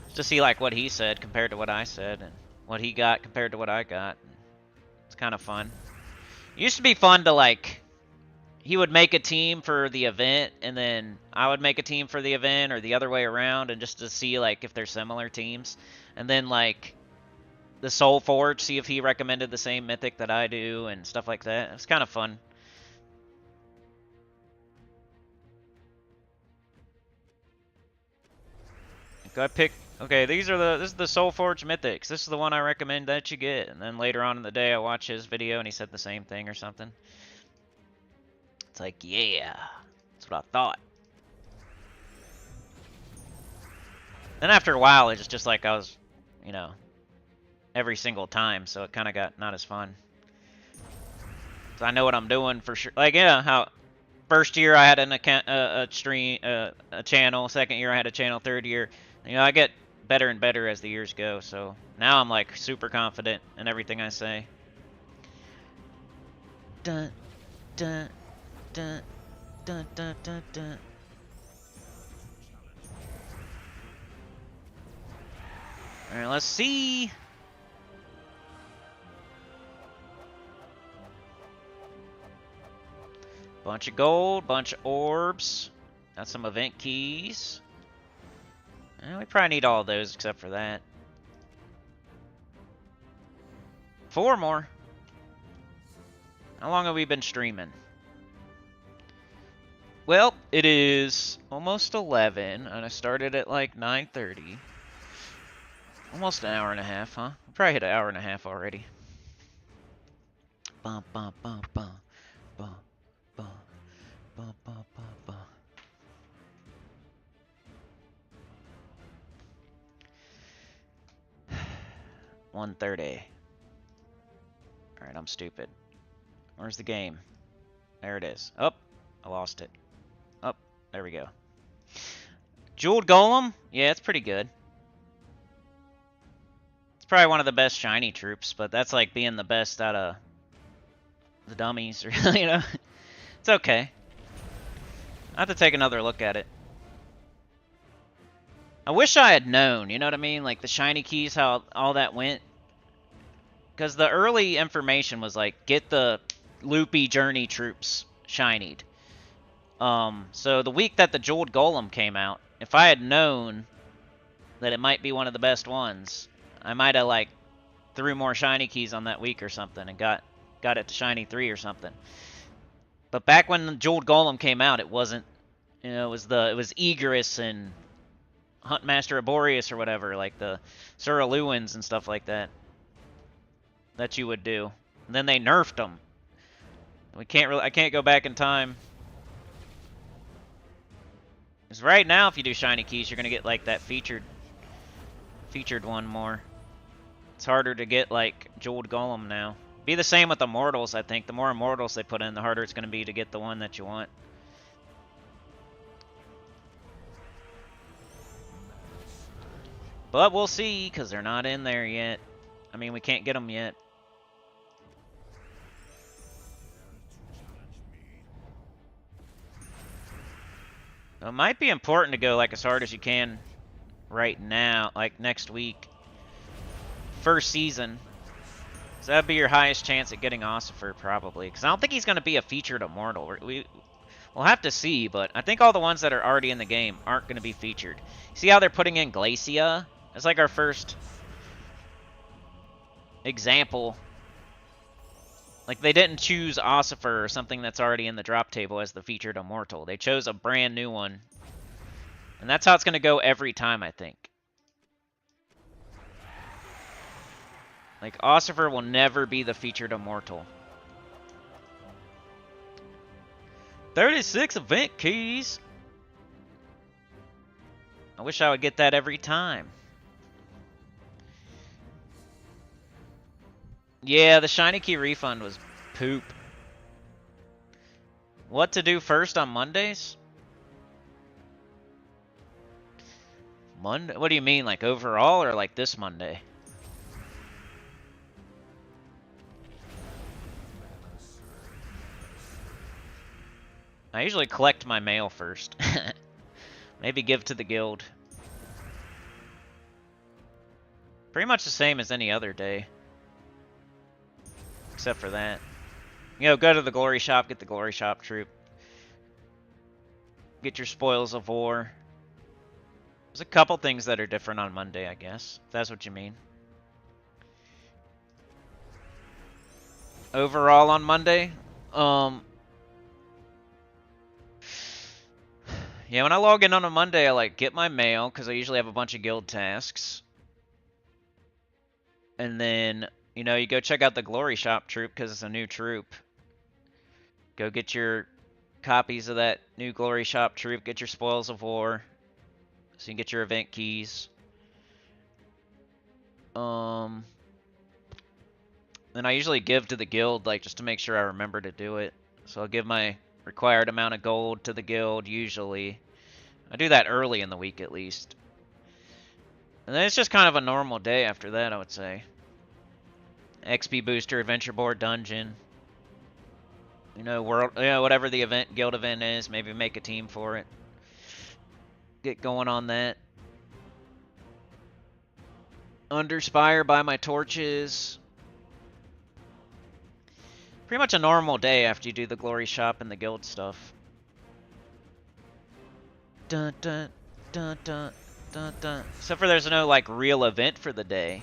Just to see, like, what he said compared to what I said, and what he got compared to what I got. It's kind of fun. It used to be fun to, like, he would make a team for the event, and then I would make a team for the event, or the other way around, and just to see, like, if they're similar teams. And then, like, the Soul Forge, see if he recommended the same mythic that I do, and stuff like that. It's kind of fun. I pick, okay, this is the Soul Forge mythics. This is the one I recommend that you get. And then later on in the day, I watch his video, and he said the same thing or something. It's like, yeah, that's what I thought. Then after a while, it's just like I was, you know, every single time, so it kind of got not as fun. So I know what I'm doing for sure. Like, yeah, how first year I had an account, a channel. Second year I had a channel. Third year, you know, I get better and better as the years go. So now I'm like super confident in everything I say. Dun, dun, dun, dun, dun, dun, dun. All right, let's see. Bunch of gold, bunch of orbs. Got some event keys. We probably need all of those except for that. 4 more. How long have we been streaming? Well, it is almost 11, and I started at like 9:30. Almost an hour and a half, huh? We probably hit an hour and a half already. Bum, bum, bum, bum, bum, bum, bum, bum, bum, bum. 1:30. Alright, I'm stupid. Where's the game? There it is. Oh, I lost it. Oh, there we go. Jeweled Golem? Yeah, it's pretty good. It's probably one of the best shiny troops, but that's like being the best out of the dummies, you know? It's okay. I have to take another look at it. I wish I had known, you know what I mean? Like the shiny keys, how all that went. Because the early information was like, get the loopy journey troops shinied. So the week that the Jeweled Golem came out, if I had known that it might be one of the best ones, I might have like threw more shiny keys on that week or something and got it to shiny 3 or something. But back when the Jeweled Golem came out, it wasn't, you know, it was Egress and Huntmaster Arboreus or whatever, like the Suraluins and stuff like that you would do. And then they nerfed them. I can't go back in time. Because right now, if you do shiny keys, you're gonna get like that featured one more. It's harder to get like Jeweled Golem now. Be the same with Immortals, I think. The more Immortals they put in, the harder it's gonna be to get the one that you want. But we'll see, because they're not in there yet. I mean, we can't get them yet. It might be important to go like as hard as you can right now, like next week. First season. So that'd be your highest chance at getting Ossifer, probably. Because I don't think he's going to be a featured Immortal. We'll have to see, but I think all the ones that are already in the game aren't going to be featured. See how they're putting in Glacia? It's like our first example Like, they didn't choose Ossifer or something that's already in the drop table as the featured immortal. They chose a brand new one. And that's how it's going to go every time, I think. Like, Ossifer will never be the featured immortal. 36 event keys! I wish I would get that every time. Yeah, the shiny key refund was poop. What to do first on Mondays? Monday? What do you mean, like overall or like this Monday? I usually collect my mail first. Maybe give to the guild. Pretty much the same as any other day. Except for that. You know, go to the glory shop, get the glory shop troop. Get your spoils of war. There's a couple things that are different on Monday, I guess. If that's what you mean. Overall on Monday, yeah, when I log in on a Monday, I like get my mail because I usually have a bunch of guild tasks. And then, you know, you go check out the glory shop troop because it's a new troop. Go get your copies of that new glory shop troop, get your spoils of war. So you can get your event keys. Then I usually give to the guild, like, just to make sure I remember to do it. So I'll give my required amount of gold to the guild, usually. I do that early in the week, at least. And then it's just kind of a normal day after that, I would say. XP booster, adventure board, dungeon. You know, world, you know, whatever the event, guild event is, maybe make a team for it. Get going on that. Underspire, buy my torches. Pretty much a normal day after you do the glory shop and the guild stuff. Dun dun dun dun dun dun. Except for there's no like real event for the day.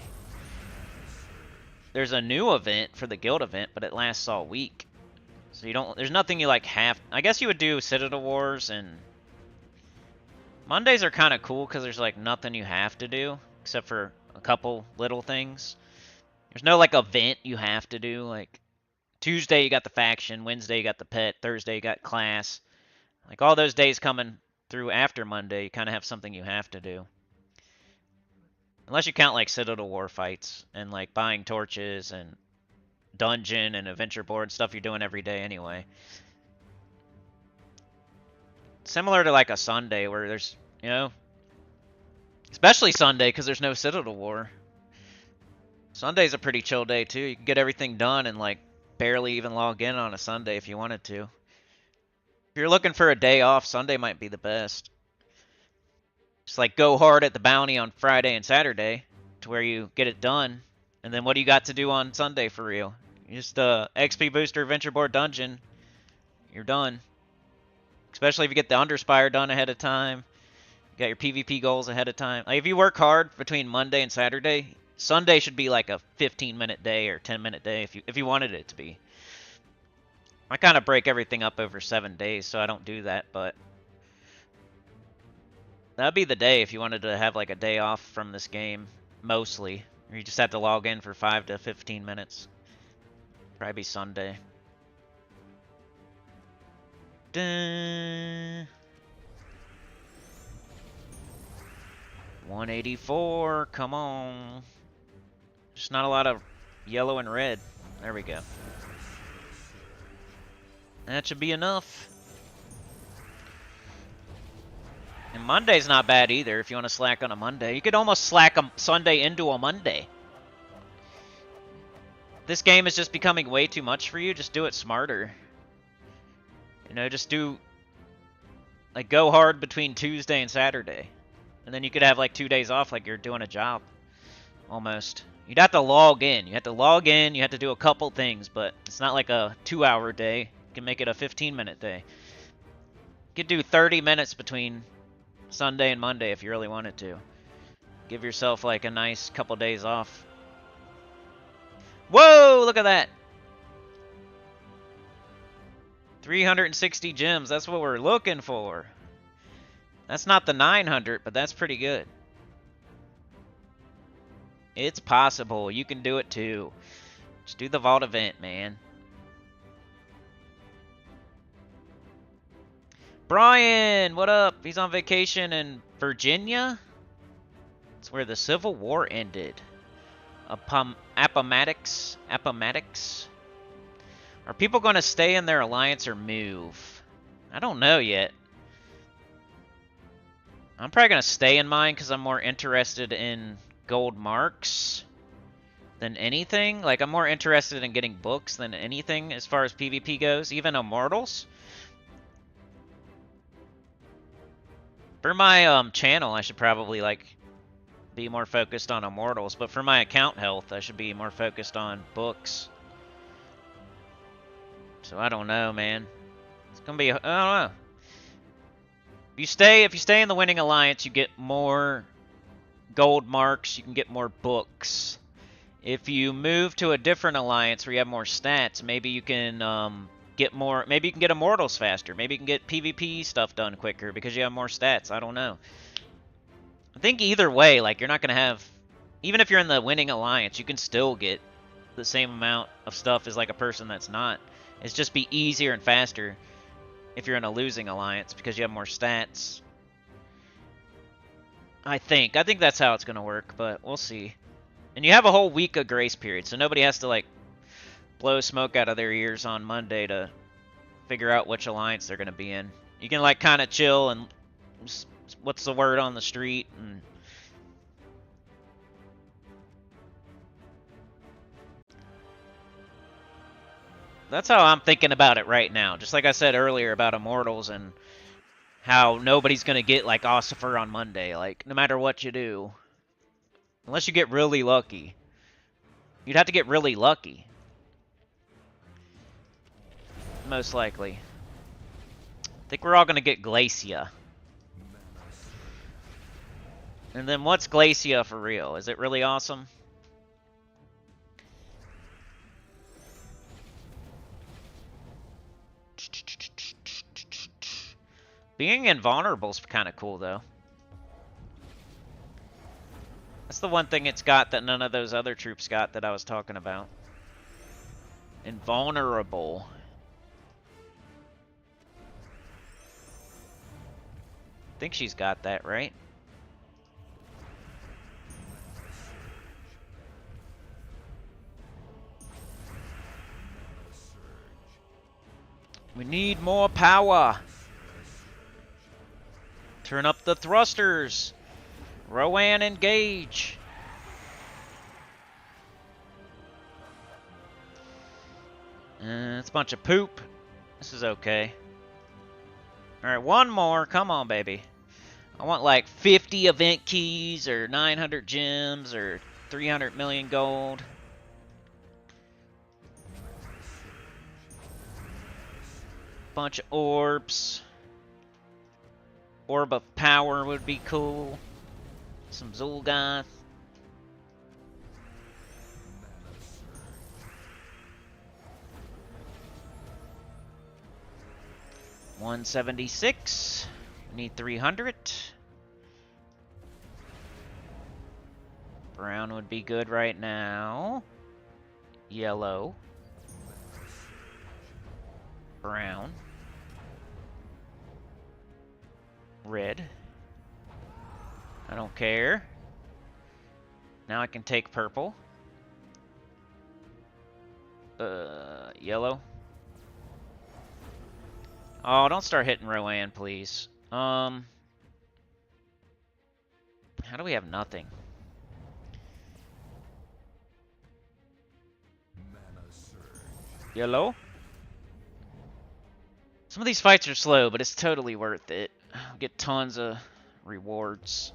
There's a new event for the guild event, but it lasts all week. So you don't. There's nothing you like have. I guess you would do Citadel Wars, and Mondays are kind of cool because there's like nothing you have to do except for a couple little things. There's no like event you have to do. Like Tuesday you got the faction, Wednesday you got the pet, Thursday you got class. Like all those days coming through after Monday, you kind of have something you have to do. Unless you count like Citadel War fights and like buying torches and dungeon and adventure board stuff you're doing every day anyway. Similar to like a Sunday where there's, you know, especially Sunday because there's no Citadel War. Sunday's a pretty chill day too. You can get everything done and like barely even log in on a Sunday if you wanted to. If you're looking for a day off, Sunday might be the best. Just like go hard at the bounty on Friday and Saturday to where you get it done. And then what do you got to do on Sunday for real? Just XP booster, adventure board, dungeon. You're done. Especially if you get the Underspire done ahead of time. You got your PvP goals ahead of time. Like if you work hard between Monday and Saturday, Sunday should be like a 15-minute day or 10-minute day if you wanted it to be. I kind of break everything up over 7 days, so I don't do that, but that'd be the day if you wanted to have like a day off from this game, mostly. Or you just have to log in for 5 to 15 minutes. Probably be Sunday. Dun. 184, come on. Just not a lot of yellow and red. There we go. That should be enough. And Monday's not bad either if you want to slack on a Monday. You could almost slack a Sunday into a Monday. This game is just becoming way too much for you. Just do it smarter. You know, just do... like, go hard between Tuesday and Saturday. And then you could have, like, 2 days off like you're doing a job. Almost. You'd have to log in. You have to log in. You have to do a couple things. But it's not like a 2-hour day. You can make it a 15-minute day. You could do 30 minutes between Sunday and Monday if you really wanted to. Give yourself, like, a nice couple days off. Whoa! Look at that! 360 gems. That's what we're looking for. That's not the 900, but that's pretty good. It's possible. You can do it too. Just do the vault event, man. Brian, what up? He's on vacation in Virginia. It's where the Civil War ended. Appomattox. Are people going to stay in their alliance or move? I don't know yet. I'm probably going to stay in mine because I'm more interested in gold marks than anything. Like, I'm more interested in getting books than anything as far as PvP goes, even Immortals. For my channel, I should probably, like, be more focused on Immortals, but for my account health, I should be more focused on books. So I don't know, man. It's gonna be, I don't know. If you stay in the winning alliance, you get more gold marks, you can get more books. If you move to a different alliance where you have more stats, maybe you can get more, maybe you can get Immortals faster. Maybe you can get PvP stuff done quicker because you have more stats. I don't know. I think either way, like, you're not gonna have, even if you're in the winning alliance, you can still get the same amount of stuff as like a person that's not. It's just be easier and faster if you're in a losing alliance because you have more stats. I think that's how it's going to work, but we'll see. And you have a whole week of grace period, so nobody has to, like, blow smoke out of their ears on Monday to figure out which alliance they're going to be in. You can, like, kind of chill and what's the word on the street and that's how I'm thinking about it right now. Just like I said earlier about Immortals and how nobody's going to get, like, Ossifer on Monday. Like, no matter what you do. Unless you get really lucky. You'd have to get really lucky. Most likely. I think we're all going to get Glacia. And then what's Glacia for real? Is it really awesome? Being invulnerable is kind of cool, though. That's the one thing it's got that none of those other troops got that I was talking about. Invulnerable. I think she's got that, right? We need more power. Turn up the thrusters. Rowan, engage. It's a bunch of poop. This is okay. Alright, one more. Come on, baby. I want like 50 event keys or 900 gems or 300 million gold. Bunch of orbs. Orb of power would be cool. Some Zul'Goth. $176. Need 300. Brown would be good right now. Yellow. Brown. Red. I don't care. Now I can take purple. Yellow. Oh, don't start hitting Rowan, please. How do we have nothing? Yellow. Some of these fights are slow, but it's totally worth it. I'll get tons of rewards.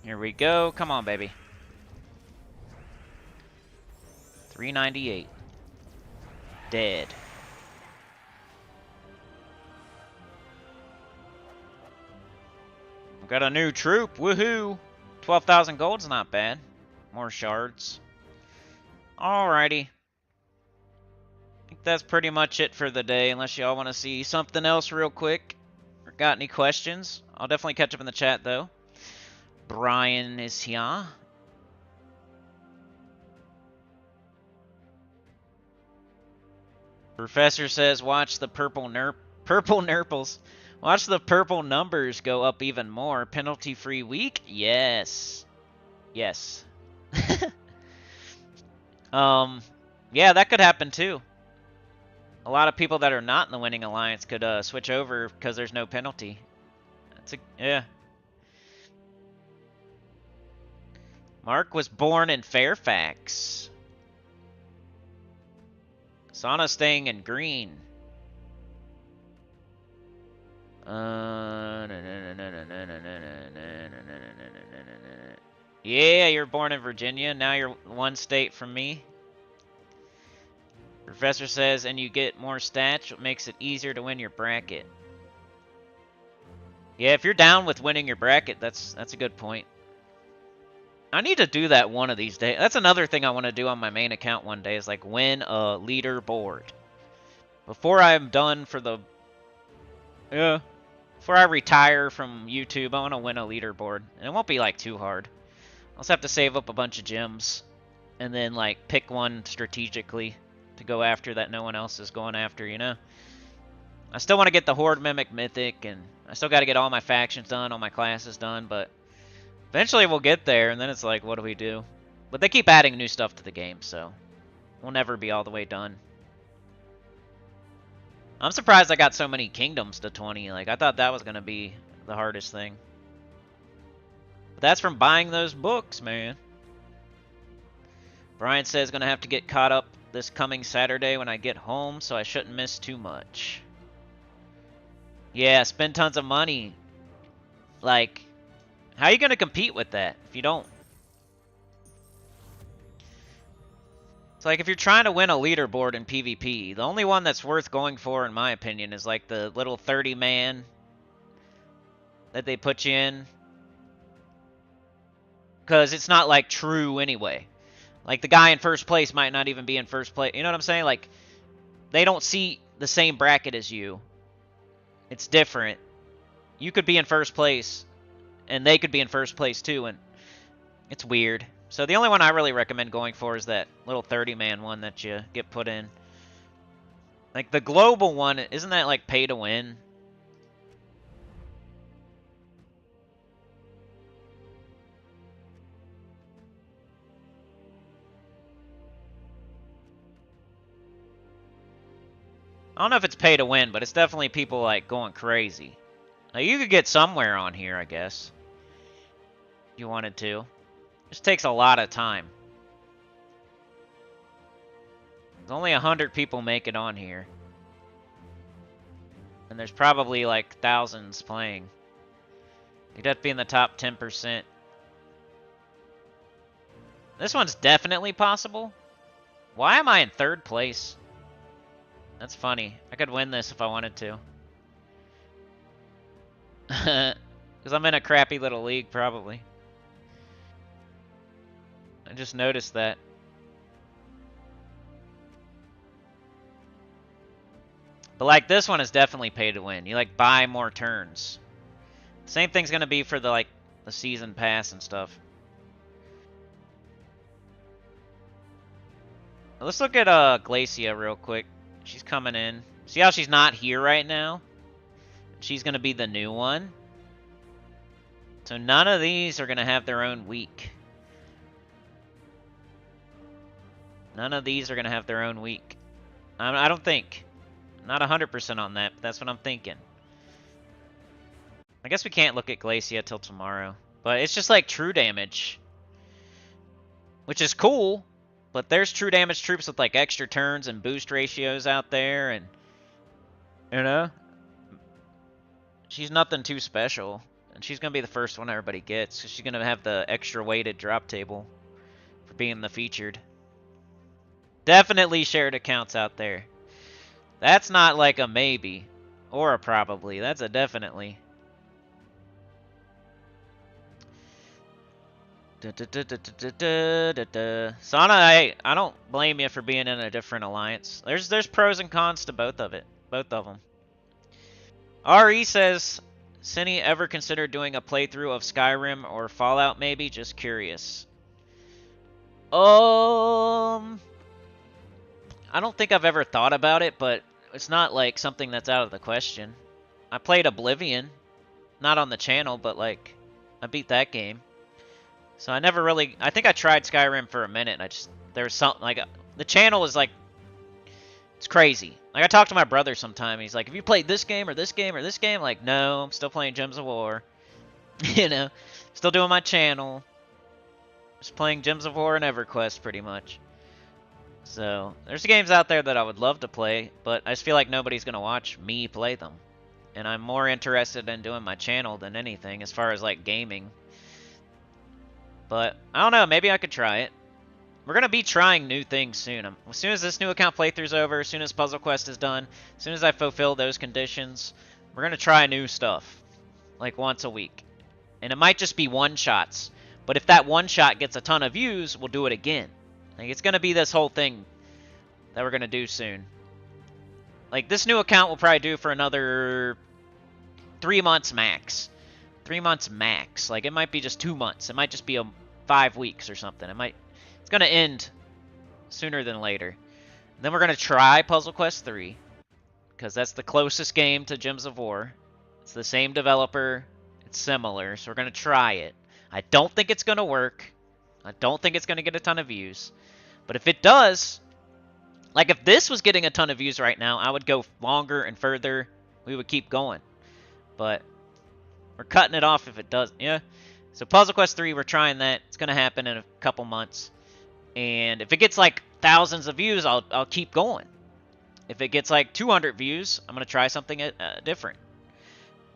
Here we go. Come on, baby. 398. Dead. We've got a new troop. Woohoo! 12,000 gold's not bad. More shards. Alrighty. I think that's pretty much it for the day, unless y'all want to see something else real quick. Or got any questions? I'll definitely catch up in the chat, though. Brian is here. Professor says, watch the purple nurples. Watch the purple numbers go up even more. Penalty-free week? Yes. Yes. Yeah, that could happen too. A lot of people that are not in the winning alliance could switch over because there's no penalty. Yeah. Mark was born in Fairfax. Sana staying in green. Yeah, you're born in Virginia. Now you're one state from me. Professor says, and you get more stats, which makes it easier to win your bracket. Yeah, if you're down with winning your bracket, that's a good point. I need to do that one of these days. That's another thing I want to do on my main account one day, is like win a leaderboard. Before I'm done for the... Yeah. Before I retire from YouTube, I want to win a leaderboard. And it won't be like too hard. I'll just have to save up a bunch of gems. And then like pick one strategically to go after that no one else is going after, you know? I still want to get the Horde Mimic Mythic, and I still got to get all my factions done, all my classes done, but eventually we'll get there, and then it's like, what do we do? But they keep adding new stuff to the game, so we'll never be all the way done. I'm surprised I got so many kingdoms to 20. Like, I thought that was going to be the hardest thing. But that's from buying those books, man. Brian says going to have to get caught up this coming Saturday when I get home, so I shouldn't miss too much. Yeah, spend tons of money. Like, how are you going to compete with that if you don't? It's like if you're trying to win a leaderboard in PvP, the only one that's worth going for, in my opinion, is like the little 30-man that they put you in. Because it's not like true anyway. Like the guy in first place might not even be in first place. You know what I'm saying? Like, they don't see the same bracket as you. It's different. You could be in first place, and they could be in first place too, and it's weird. So the only one I really recommend going for is that little 30-man one that you get put in. Like the global one, isn't that like pay to win? I don't know if it's pay to win, but it's definitely people like going crazy. Now you could get somewhere on here, I guess, if you wanted to. Just takes a lot of time. There's only 100 people make it on here. And there's probably like thousands playing. You'd have to be in the top 10%. This one's definitely possible. Why am I in third place? That's funny. I could win this if I wanted to. Because I'm in a crappy little league, probably. I just noticed that. But like this one is definitely pay to win. You like buy more turns. Same thing's gonna be for the like the season pass and stuff. Let's look at Glacia real quick. She's coming in. See how she's not here right now? She's gonna be the new one. So none of these are gonna have their own week. None of these are going to have their own week. I don't think. Not 100% on that, but that's what I'm thinking. I guess we can't look at Glacia till tomorrow. But it's just like true damage. Which is cool. But there's true damage troops with like extra turns and boost ratios out there. And, you know, she's nothing too special. And she's going to be the first one everybody gets. Because she's going to have the extra weighted drop table for being the featured. Definitely shared accounts out there. That's not like a maybe or a probably. That's a definitely. Sana, I don't blame you for being in a different alliance. There's pros and cons to both of them. RE says, Cine ever considered doing a playthrough of Skyrim or Fallout maybe? Just curious. I don't think I've ever thought about it, but it's not like something that's out of the question. I played Oblivion, not on the channel, but like I beat that game. So I never really, I think I tried Skyrim for a minute and there was something like, the channel is like, it's crazy. Like I talk to my brother sometime, he's like, have you played this game or this game or this game? I'm like, no, I'm still playing Gems of War. You know, still doing my channel. Just playing Gems of War and EverQuest pretty much. So, there's games out there that I would love to play, but I just feel like nobody's going to watch me play them. And I'm more interested in doing my channel than anything as far as like gaming. But, I don't know, maybe I could try it. We're going to be trying new things soon. As soon as this new account playthrough's over, as soon as Puzzle Quest is done, as soon as I fulfill those conditions, we're going to try new stuff. Like once a week. And it might just be one-shots. But if that one-shot gets a ton of views, we'll do it again. Like, it's going to be this whole thing that we're going to do soon. Like, this new account we'll probably do for another 3 months max. 3 months max. Like, it might be just 2 months. It might just be 5 weeks or something. It's going to end sooner than later. And then we're going to try Puzzle Quest 3. Because that's the closest game to Gems of War. It's the same developer. It's similar. So we're going to try it. I don't think it's going to work. I don't think it's going to get a ton of views. But if it does, like if this was getting a ton of views right now, I would go longer and further. We would keep going. But we're cutting it off if it does. Yeah. So Puzzle Quest 3, we're trying that. It's going to happen in a couple months. And if it gets like thousands of views, I'll keep going. If it gets like 200 views, I'm going to try something different.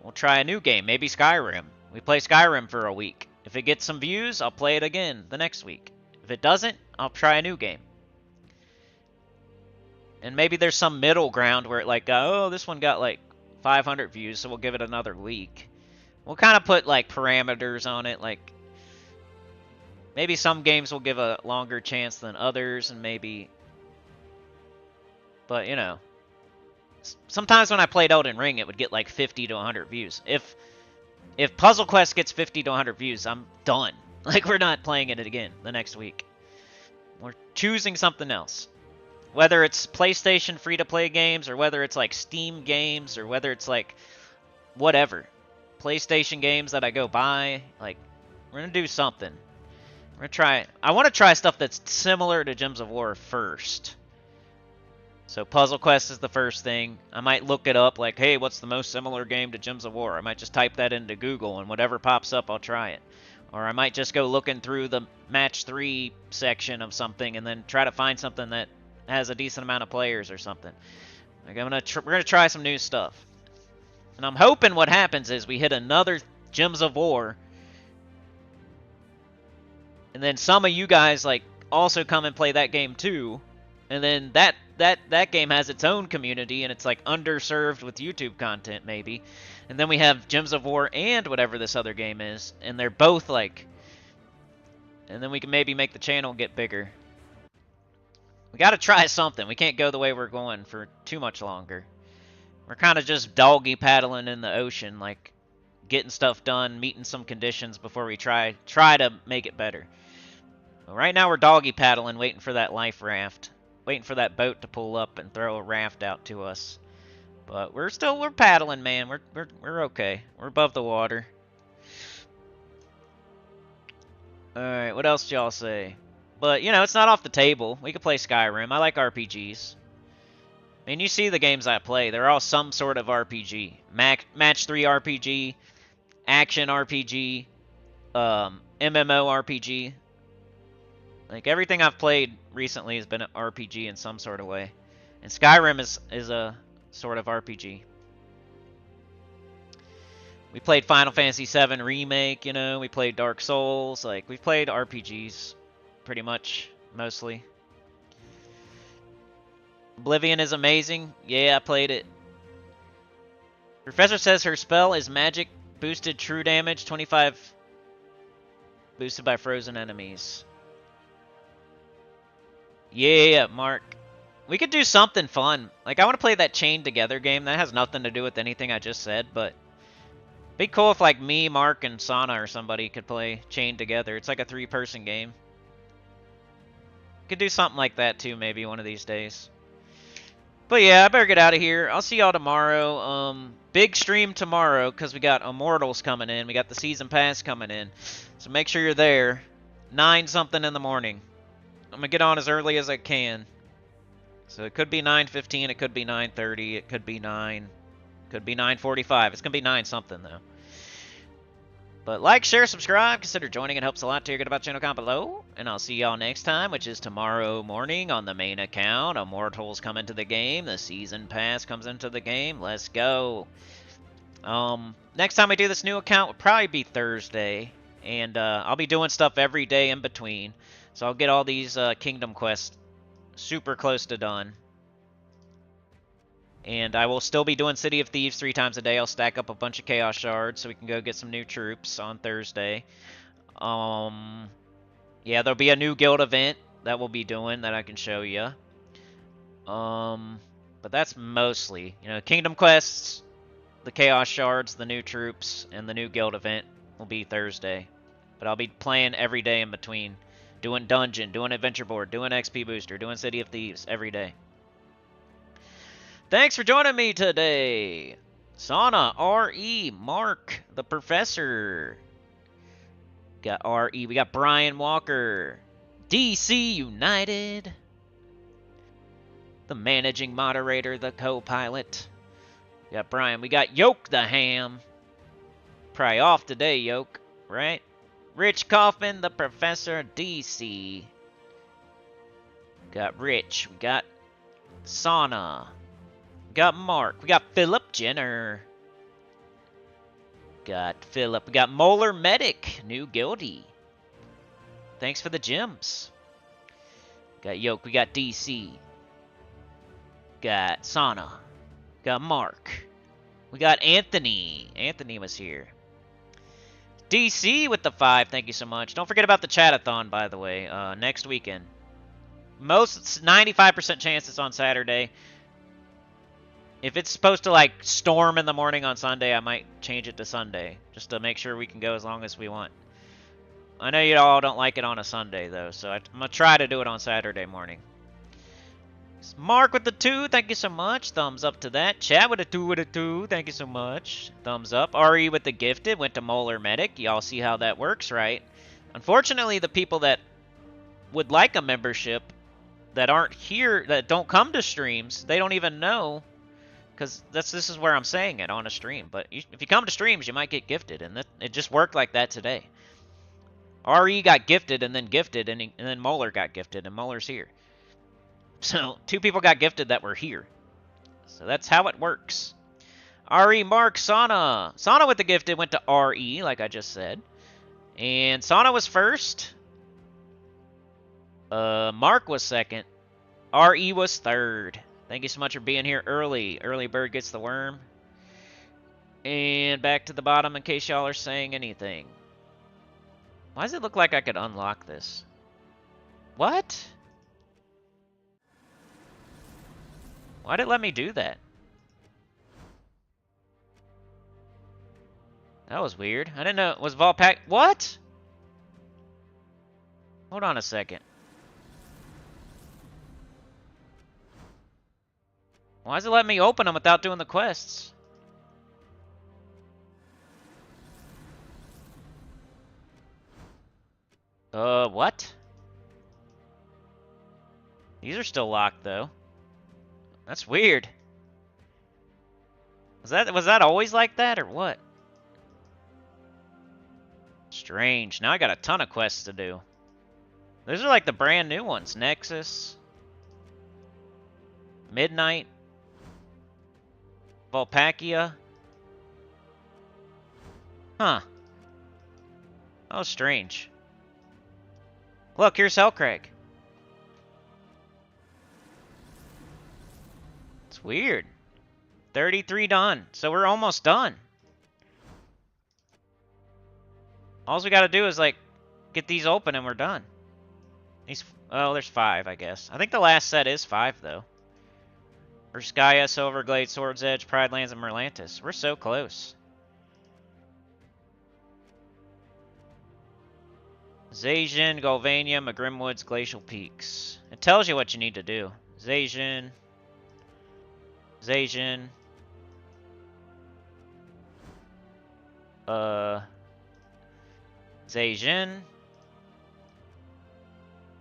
We'll try a new game, maybe Skyrim. We play Skyrim for a week. If it gets some views, I'll play it again the next week. If it doesn't, I'll try a new game. And maybe there's some middle ground where it like, oh, this one got like 500 views, so we'll give it another week. We'll kind of put like parameters on it, like maybe some games will give a longer chance than others, and maybe, but you know, sometimes when I played Elden Ring, it would get like 50 to 100 views. If Puzzle Quest gets 50 to 100 views, I'm done. Like, we're not playing it again the next week. We're choosing something else. Whether it's PlayStation free-to-play games, or whether it's like Steam games, or whether it's like whatever. PlayStation games that I go buy. Like, we're going to do something. We're going to try. I want to try stuff that's similar to Gems of War first. So Puzzle Quest is the first thing. I might look it up like, hey, what's the most similar game to Gems of War? I might just type that into Google, and whatever pops up, I'll try it. Or I might just go looking through the Match 3 section of something and then try to find something that has a decent amount of players or something. Like we're going to try some new stuff. And I'm hoping what happens is we hit another Gems of War. And then some of you guys like also come and play that game too. And then that game has its own community, and it's like underserved with YouTube content maybe. And then we have Gems of War and whatever this other game is, and they're both like, and then we can maybe make the channel get bigger. We got to try something. We can't go the way we're going for too much longer. We're kind of just doggy paddling in the ocean, like getting stuff done, meeting some conditions before we try to make it better. But right now we're doggy paddling, waiting for that life raft. Waiting for that boat to pull up and throw a raft out to us. But we're paddling, man. We're okay. We're above the water. Alright, what else y'all say? But, you know, it's not off the table. We could play Skyrim. I like RPGs. I mean, you see the games I play. They're all some sort of RPG. Match 3 RPG. Action RPG. MMO RPG. Like, everything I've played recently has been an RPG in some sort of way. And Skyrim is a sort of RPG. We played Final Fantasy VII Remake, you know. We played Dark Souls. Like, we've played RPGs pretty much, mostly. Oblivion is amazing. Yeah, I played it. Professor says her spell is magic, boosted true damage, 25 Boosted by frozen enemies. Yeah, Mark. We could do something fun. Like, I want to play that Chained Together game. That has nothing to do with anything I just said, but... Be cool if, like, me, Mark, and Sana or somebody could play Chained Together. It's like a 3-person game. Could do something like that, too, maybe one of these days. But yeah, I better get out of here. I'll see y'all tomorrow. Big stream tomorrow, because we got Immortals coming in. We got the Season Pass coming in. So make sure you're there. 9-something in the morning. I'm going to get on as early as I can. So it could be 9:15, it could be 9:30, it could be 9, could be 9:45. It's going to be 9-something, though. But like, share, subscribe, consider joining. It helps a lot to hear good about the channel. Comment below. And I'll see y'all next time, which is tomorrow morning on the main account. Immortals come into the game. The Season Pass comes into the game. Let's go. Next time I do this new account will probably be Thursday. And I'll be doing stuff every day in between. So I'll get all these Kingdom Quests super close to done. And I will still be doing City of Thieves 3 times a day. I'll stack up a bunch of Chaos Shards so we can go get some new troops on Thursday. Yeah, there'll be a new guild event that we'll be doing that I can show you. But that's mostly, you know, Kingdom Quests, the Chaos Shards, the new troops, and the new guild event will be Thursday. But I'll be playing every day in between. Doing Dungeon, doing Adventure Board, doing XP Booster, doing City of Thieves every day. Thanks for joining me today. Sana, R.E., Mark, the Professor. Got R.E., we got Brian Walker. DC United. The Managing Moderator, the Co-Pilot. We got Brian, we got Yoke the Ham. Probably off today, Yoke, right? Rich Kaufman, the Professor, DC. Got Rich. We got Sana. We got Mark. We got Philip Jenner. Got Philip. We got Molar Medic, new guildie. Thanks for the gems. Got Yoke. We got DC. Got Sana. Got Mark. We got Anthony. Anthony was here. DC with the 5, thank you so much. Don't forget about the chatathon, by the way, next weekend. 95% chance it's on Saturday. If it's supposed to, like, storm in the morning on Sunday, I might change it to Sunday, just to make sure we can go as long as we want. I know you all don't like it on a Sunday, though, so I'm going to try to do it on Saturday morning. Mark with the 2, thank you so much. Thumbs up to that. Chat with a 2, thank you so much. Thumbs up. RE with the gifted, went to Molar Medic. Y'all see how that works, right? Unfortunately, the people that would like a membership that aren't here, that don't come to streams, they don't even know. Because this is where I'm saying it on a stream. But if you come to streams, you might get gifted. And it just worked like that today. RE got gifted, and then Molar got gifted, and Molar's here. So, 2 people got gifted that were here. So that's how it works. RE, Mark, Sana. Sana with the gifted went to RE, like I just said. And Sana was first. Mark was second. RE was third. Thank you so much for being here early. Early bird gets the worm. And back to the bottom in case y'all are saying anything. Why does it look like I could unlock this? What? Why'd it let me do that? That was weird. I didn't know. Was Volpack... What? Hold on a second. Why does it let me open them without doing the quests? What? These are still locked, though. That's weird. Was that always like that, or what? Strange. Now I got a ton of quests to do. Those are like the brand new ones. Nexus. Midnight. Volpakia. Huh. Oh, strange. Look, here's Hellcrag. It's weird. 33 done. So we're almost done. All we gotta do is, like, get these open and we're done. These, oh, there's 5, I guess. I think the last set is 5, though. Urskaya, Silverglade, Swords Edge, Pride Lands, and Merlantis. We're so close. Zacian, Galvania, Grimwoods, Glacial Peaks. It tells you what you need to do. Zacian. Zacian. Zacian.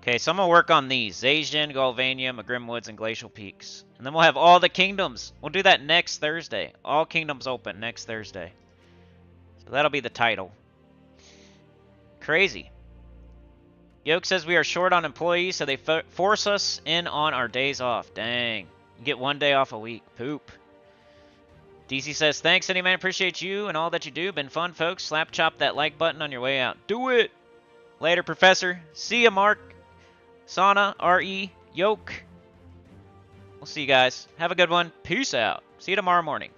Okay, so I'm going to work on these. Zacian, Galvania, Grimwoods, and Glacial Peaks. And then we'll have all the kingdoms. We'll do that next Thursday. All kingdoms open next Thursday. So that'll be the title. Crazy. Yoke says we are short on employees, so they force us in on our days off. Dang. You get 1 day off a week. Poop. DC says, thanks, Cityman. Appreciate you and all that you do. Been fun, folks. Slap chop that like button on your way out. Do it! Later, Professor. See ya, Mark. Sauna, RE, Yoke. We'll see you guys. Have a good one. Peace out. See you tomorrow morning.